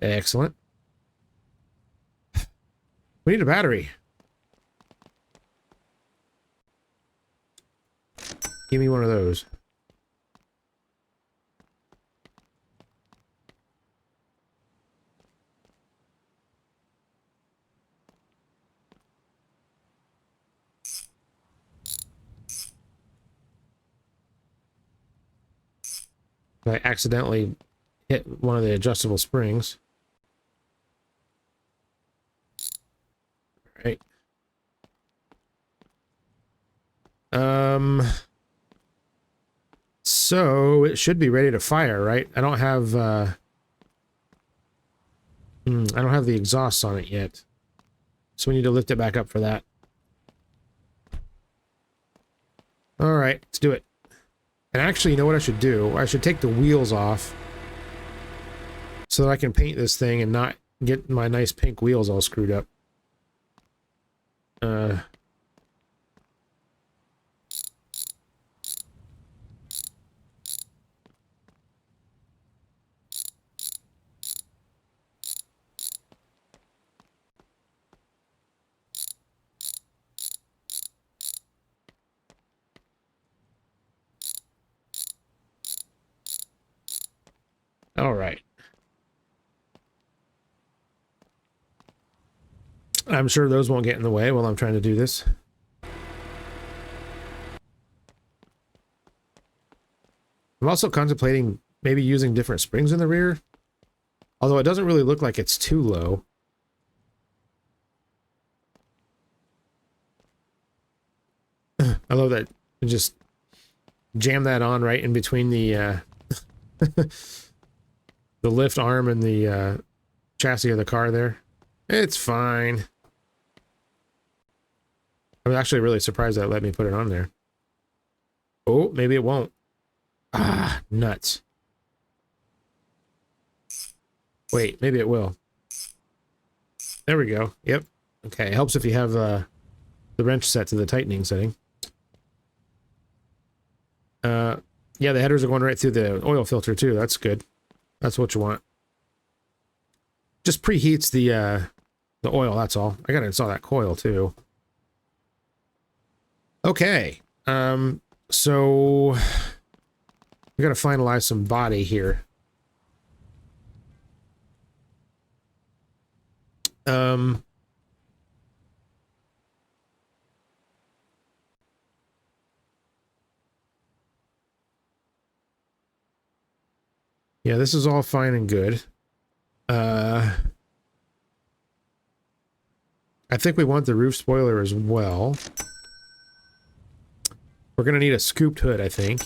Excellent. We need a battery. Give me one of those. I accidentally hit one of the adjustable springs. All right. So it should be ready to fire, right? I don't have I don't have the exhausts on it yet. So we need to lift it back up for that. All right, let's do it. And actually, you know what I should do? I should take the wheels off so that I can paint this thing and not get my nice pink wheels all screwed up. All right. I'm sure those won't get in the way while I'm trying to do this. I'm also contemplating maybe using different springs in the rear. Although it doesn't really look like it's too low. I love that. Just jam that on right in between the the lift arm and the chassis of the car there. It's fine. I'm actually really surprised that it let me put it on there. Oh, maybe it won't. Ah, nuts. Wait, maybe it will. There we go. Yep. Okay, it helps if you have the wrench set to the tightening setting. Yeah, the headers are going right through the oil filter too. That's good. That's what you want. Just preheats the oil, that's all. I gotta install that coil too. Okay. So we gotta finalize some body here. Yeah, this is all fine and good. I think we want the roof spoiler as well. We're gonna need a scooped hood, I think.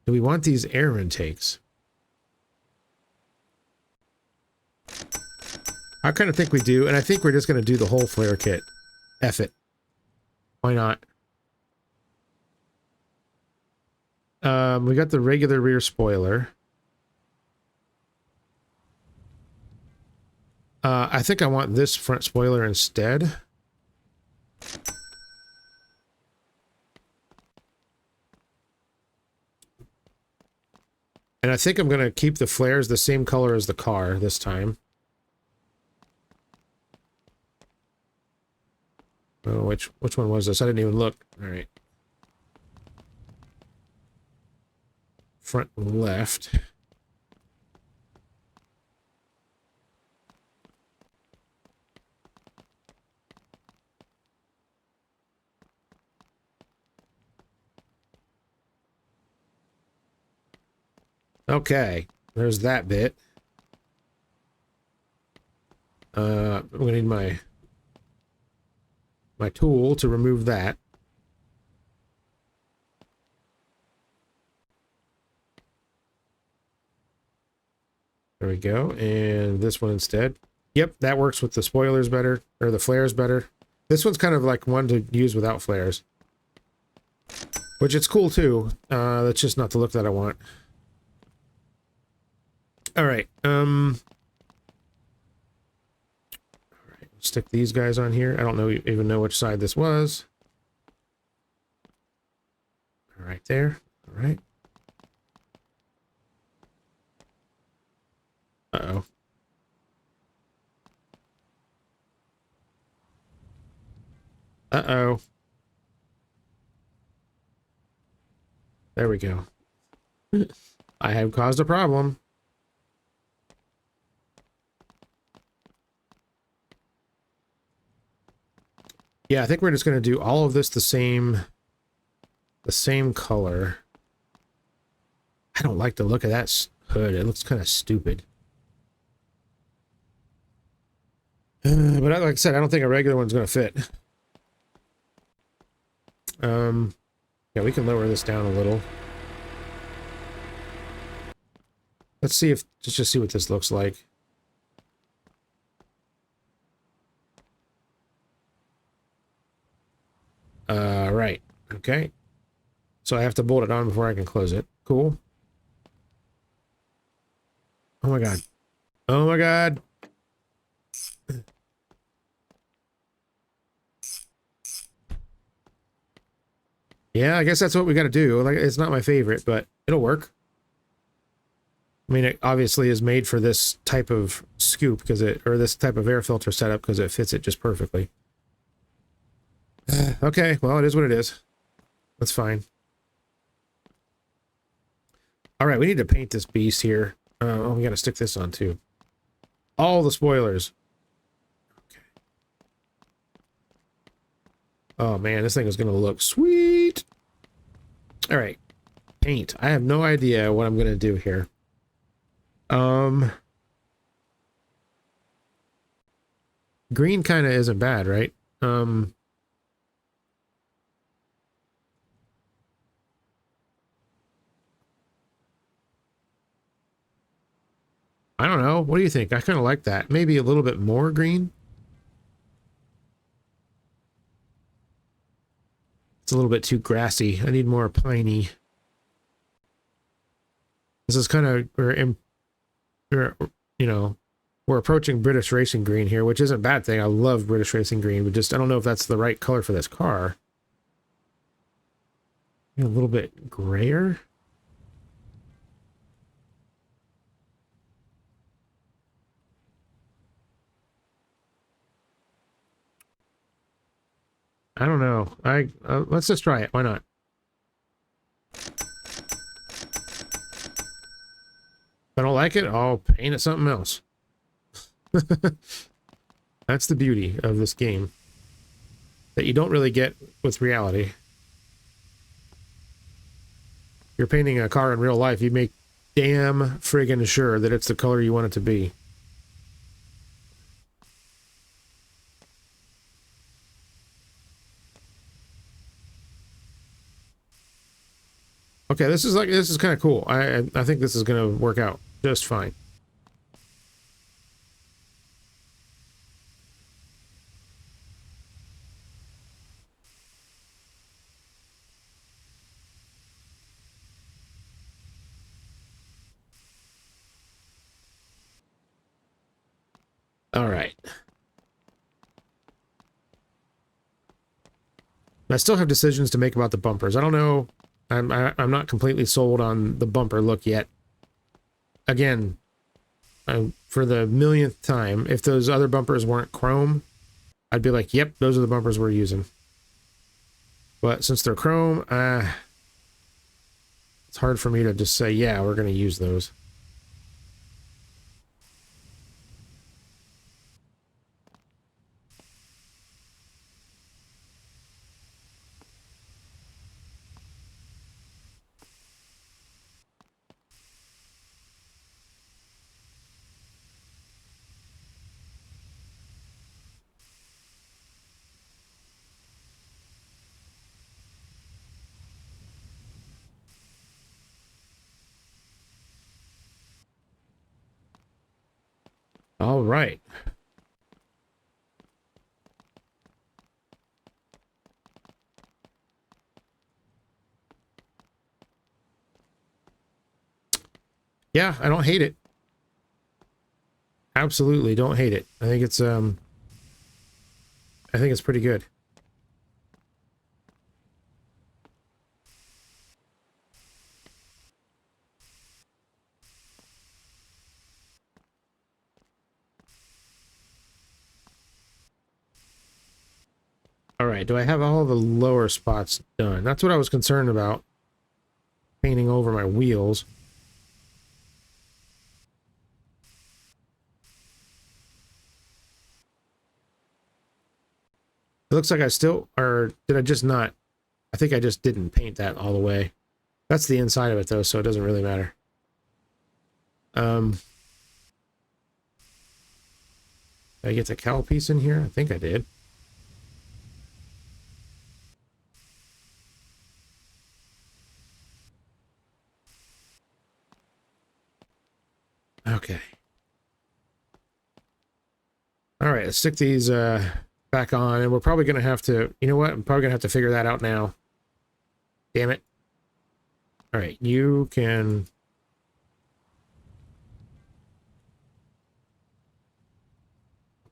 Do we want these air intakes? I kind of think we do, and I think we're just gonna do the whole flare kit. F it. Why not? We got the regular rear spoiler. I think I want this front spoiler instead. And I think I'm going to keep the flares the same color as the car this time. Oh, which one was this? I didn't even look. All right. Front left. Okay, there's that bit. I'm gonna need my tool to remove that. There we go, and this one instead. Yep, that works with the spoilers better, or the flares better. This one's kind of like one to use without flares. Which it's cool too. That's just not the look that I want. Alright, alright, stick these guys on here. I don't even know which side this was. Alright there. Alright. Uh-oh. Uh-oh. There we go. I have caused a problem. Yeah, I think we're just going to do all of this the same color. I don't like the look of that hood. It looks kind of stupid. But like I said, I don't think a regular one's going to fit. Yeah, we can lower this down a little. Let's see if, just see what this looks like. Right. Okay. So I have to bolt it on before I can close it. Cool. Oh my god. Oh my god. Yeah, I guess that's what we got to do. Like, it's not my favorite, but it'll work. I mean, it obviously is made for this type of scoop because or this type of air filter setup because it fits it just perfectly. Okay, well, it is what it is. That's fine. All right, we need to paint this beast here. Oh, we got to stick this on too. All the spoilers. Okay. Oh man, this thing is going to look sweet. All right, paint. I have no idea what I'm going to do here. Green kind of isn't bad, right? I don't know. What do you think? I kind of like that. Maybe a little bit more green. It's a little bit too grassy. I need more piney. This is kind of, you know, we're approaching British Racing Green here, which isn't a bad thing. I love British Racing Green, but just, I don't know if that's the right color for this car. A little bit grayer. I don't know. Let's just try it. Why not? If I don't like it, I'll paint it something else. That's the beauty of this game that you don't really get with reality. You're painting a car in real life, you make damn friggin' sure that it's the color you want it to be. Okay, this is kind of cool. I think this is going to work out just fine. All right. I still have decisions to make about the bumpers. I don't know. I'm not completely sold on the bumper look yet. Again, for the millionth time, if those other bumpers weren't chrome, I'd be like, yep, those are the bumpers we're using. But since they're chrome, it's hard for me to just say, yeah, we're going to use those. All right. Yeah, I don't hate it. Absolutely don't hate it. I think it's pretty good. All right, do I have all the lower spots done? That's what I was concerned about. Painting over my wheels. It looks like I still, or did I just not? I think I just didn't paint that all the way. That's the inside of it though, so it doesn't really matter. Did I get the cowl piece in here? I think I did. Okay. All right, let's stick these back on, and we're probably going to have to, you know what? I'm probably going to have to figure that out now. Damn it. All right, you can...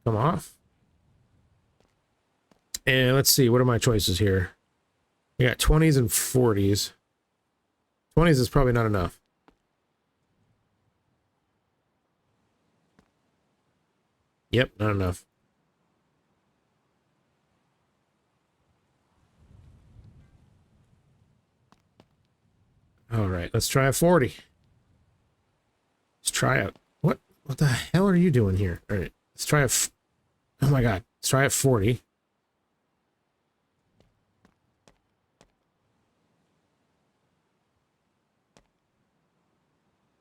come off. And let's see, what are my choices here? We got 20s and 40s. 20s is probably not enough. Yep, not enough. All right, let's try a 40. Let's try a... What the hell are you doing here? All right, let's try a... oh my god, let's try a 40.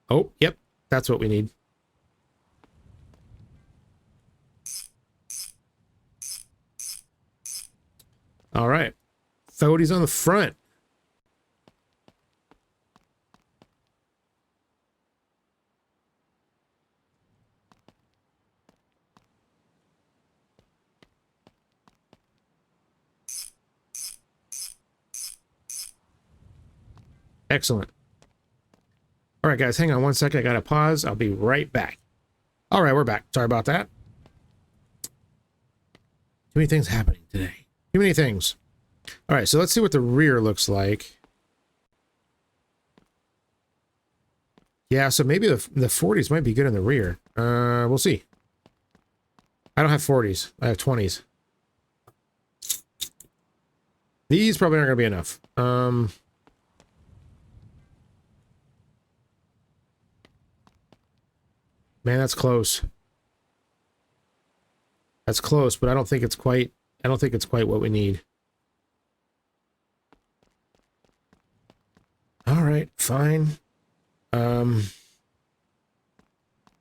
Oh, yep, that's what we need. All right, 40's on the front. Excellent. All right, guys, hang on one second. I got to pause. I'll be right back. All right, we're back. Sorry about that. Too many things happening today. Too many things. All right, so let's see what the rear looks like. Yeah, so maybe the 40s might be good in the rear. We'll see. I don't have 40s. I have 20s. These probably aren't going to be enough. Man, that's close. That's close, but I don't think it's quite what we need. All right, fine. And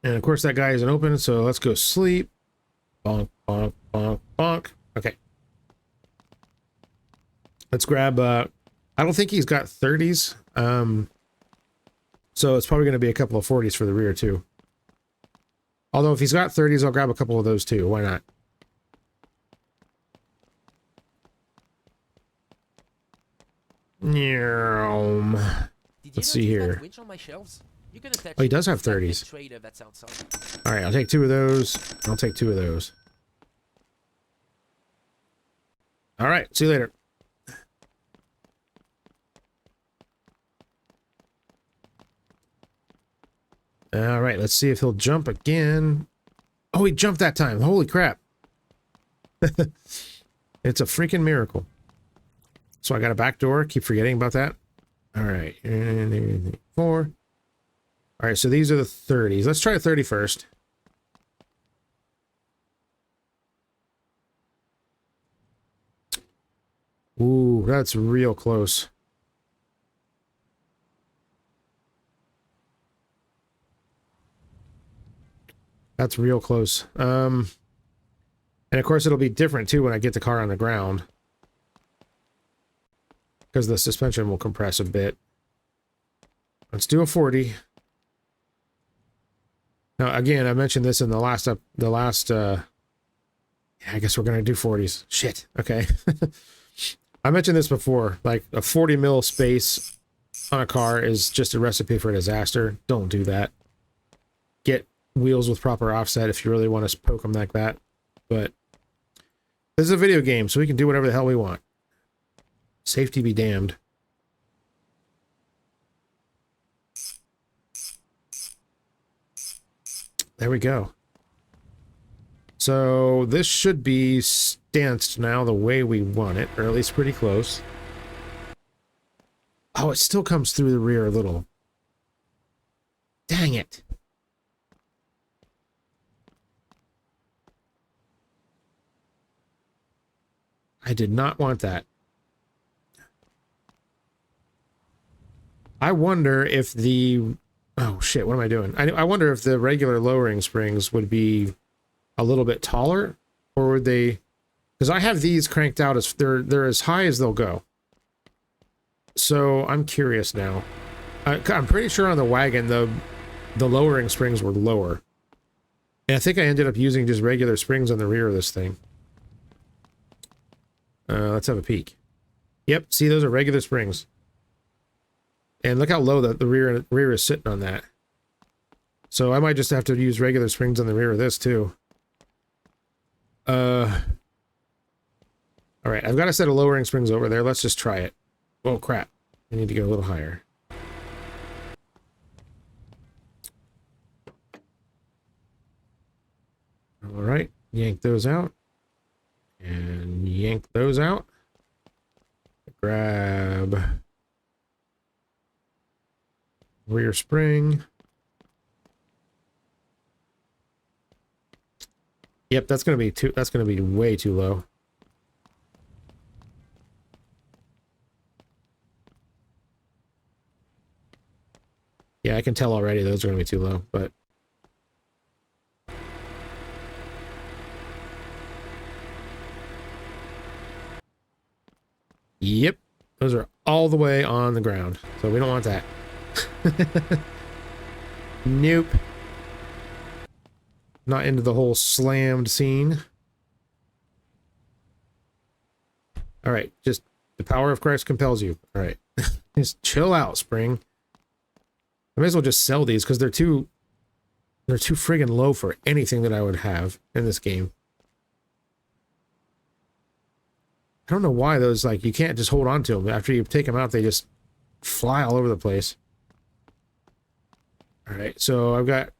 of course that guy isn't open, so let's go sleep. Bonk, bonk, bonk, bonk. Okay. Let's grab, I don't think he's got 30s. So it's probably going to be a couple of 40s for the rear too. Although if he's got 30s, I'll grab a couple of those too. Why not? Let's see here. Winch on my shelves? You can attach Oh, he does have standard 30s. trader that sounds solid. All right, I'll take 2 of those. I'll take 2 of those. All right, see you later. All right, let's see if he'll jump again. Oh, he jumped that time. Holy crap. It's a freaking miracle. So I got a back door. Keep forgetting about that. All right. And 4. All right, so these are the 30s. Let's try a 30 first. Ooh, that's real close. That's real close. And of course it'll be different too when I get the car on the ground, because the suspension will compress a bit. Let's do a 40. Now again, I mentioned this in the last yeah, I guess we're gonna do 40s. Shit. Okay. I mentioned this before, like a 40 mil space on a car is just a recipe for disaster. Don't do that. Get wheels with proper offset if you really want to poke them like that. But this is a video game, so we can do whatever the hell we want. Safety be damned. There we go. So this should be stanced now the way we want it, or at least pretty close. Oh, it still comes through the rear a little. Dang it. I did not want that. I wonder if the... Oh, shit, what am I doing? I wonder if the regular lowering springs would be a little bit taller, or would they... Because I have these cranked out as... They're as high as they'll go. So, I'm curious now. I'm pretty sure on the wagon, the lowering springs were lower. And I think I ended up using just regular springs on the rear of this thing. Let's have a peek. Yep, see, those are regular springs. And look how low the rear is sitting on that. So I might just have to use regular springs on the rear of this too. Alright, I've got a set of lowering springs over there. Let's just try it. Oh crap. I need to go a little higher. Alright, yank those out. And yank those out. Grab rear spring. Yep, that's gonna be way too low. Yeah, I can tell already those are gonna be too low, but yep, those are all the way on the ground, so we don't want that. Nope. Not into the whole slammed scene. Alright, just the power of Christ compels you. Alright. Just chill out, Spring. I may as well just sell these because they're too friggin' low for anything that I would have in this game. I don't know why those, like, you can't just hold on to them. After you take them out, they just fly all over the place. Alright, so I've got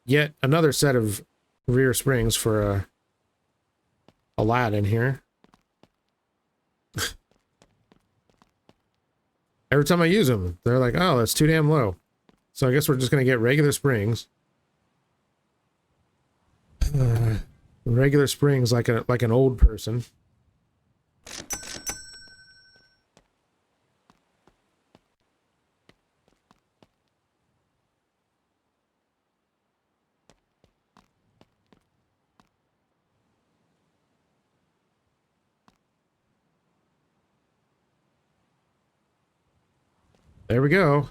yet another set of rear springs for a lad in here. Every time I use them, they're like, oh, that's too damn low. So I guess we're just going to get regular springs. Regular springs like an old person. There we go.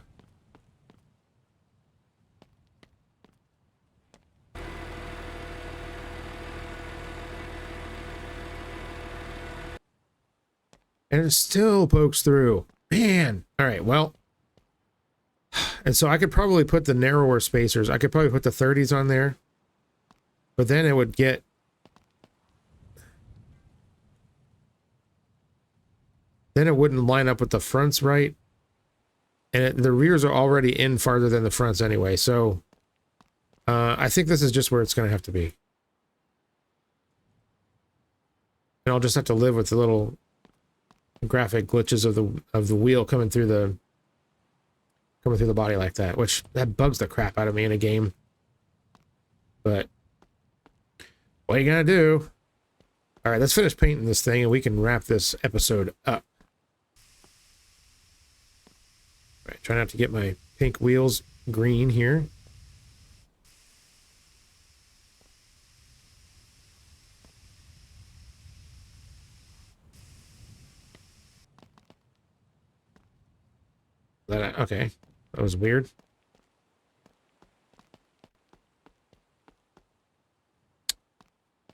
And it still pokes through. Man. All right, well. And so I could probably put the narrower spacers. I could probably put the 30s on there. But then it would get... Then it wouldn't line up with the fronts right. And the rears are already in farther than the fronts anyway. So I think this is just where it's going to have to be. And I'll just have to live with the little graphic glitches of the wheel coming through the body like that, which that bugs the crap out of me in a game. But what are you gonna do? All right, let's finish painting this thing and we can wrap this episode up. All right, try not to get my pink wheels green here. Okay, that was weird.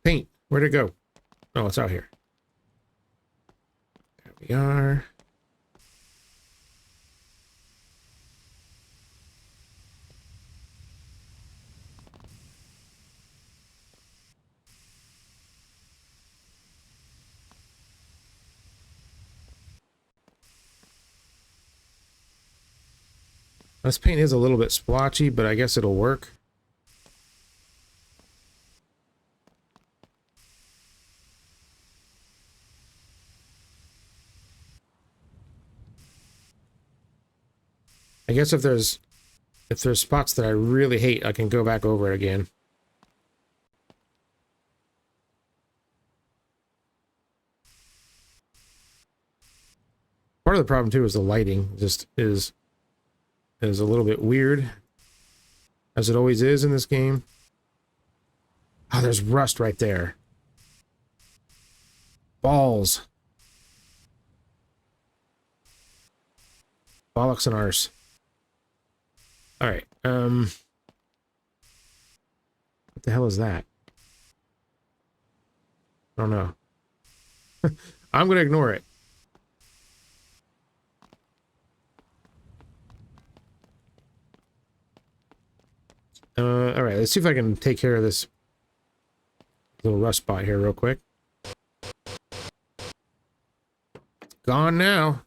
Paint, where'd it go? Oh, it's out here. There we are. This paint is a little bit splotchy, but I guess it'll work. I guess if there's spots that I really hate, I can go back over it again. Part of the problem too is the lighting just is a little bit weird, as it always is in this game. Oh, there's rust right there. Balls. Bollocks and arse. All right. What the hell is that? I don't know. I'm gonna ignore it. All right, let's see if I can take care of this little rust spot here real quick. Gone now.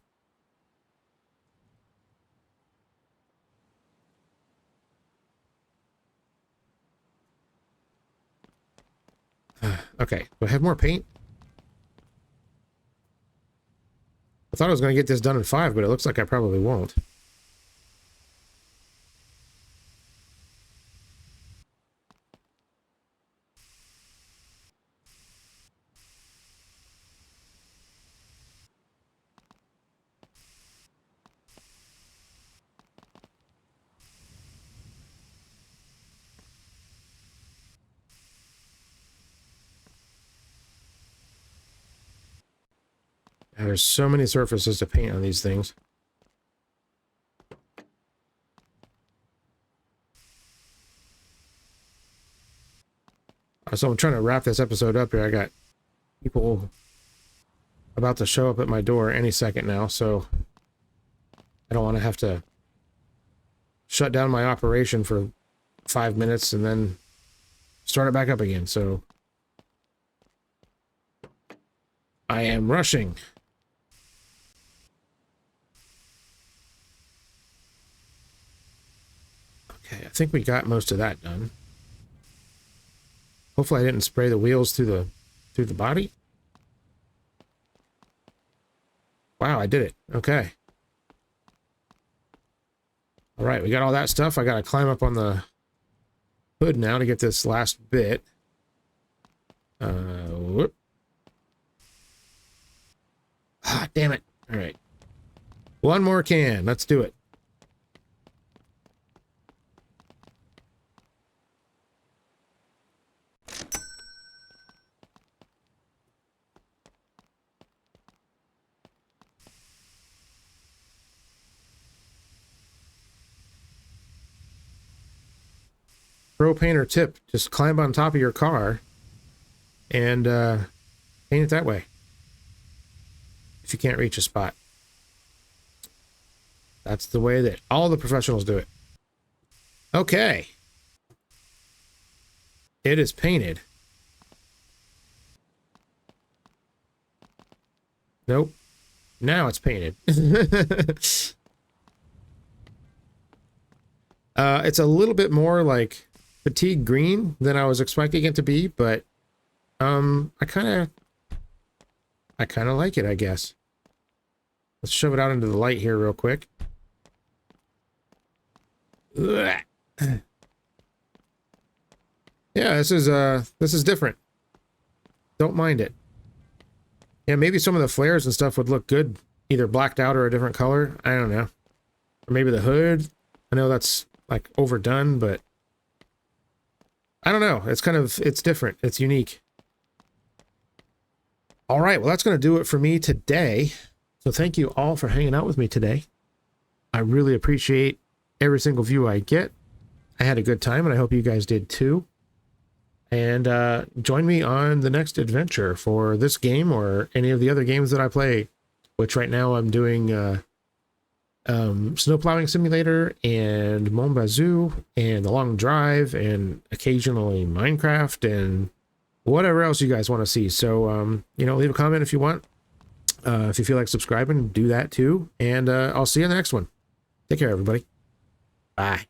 Okay, do I have more paint? I thought I was going to get this done in 5, but it looks like I probably won't. There's so many surfaces to paint on these things. So I'm trying to wrap this episode up here. I got people about to show up at my door any second now, so I don't want to have to shut down my operation for 5 minutes and then start it back up again. So I am rushing. Okay, I think we got most of that done. Hopefully I didn't spray the wheels through the body. Wow, I did it. Okay. All right, we got all that stuff. I got to climb up on the hood now to get this last bit. Whoop. Ah, damn it. All right. One more can. Let's do it. Pro painter tip, just climb on top of your car and paint it that way if you can't reach a spot. That's the way that all the professionals do it. Okay. It is painted. Nope. Now it's painted. It's a little bit more like fatigue green than I was expecting it to be, but I kind of like it, I guess. Let's shove it out into the light here real quick. Ugh. Yeah, this is different. Don't mind it. Yeah, maybe some of the flares and stuff would look good either blacked out or a different color. I don't know. Or maybe the hood. I know that's like overdone, but I don't know. It's different. It's unique. All right, well, that's going to do it for me today. So thank you all for hanging out with me today. I really appreciate every single view I get. I had a good time, and I hope you guys did too. And join me on the next adventure for this game or any of the other games that I play, which right now I'm doing Snow Plowing Simulator and Mon Bazou and The Long Drive and occasionally Minecraft and whatever else you guys want to see. So, you know, leave a comment if you want. If you feel like subscribing, do that too. And I'll see you in the next one. Take care, everybody. Bye.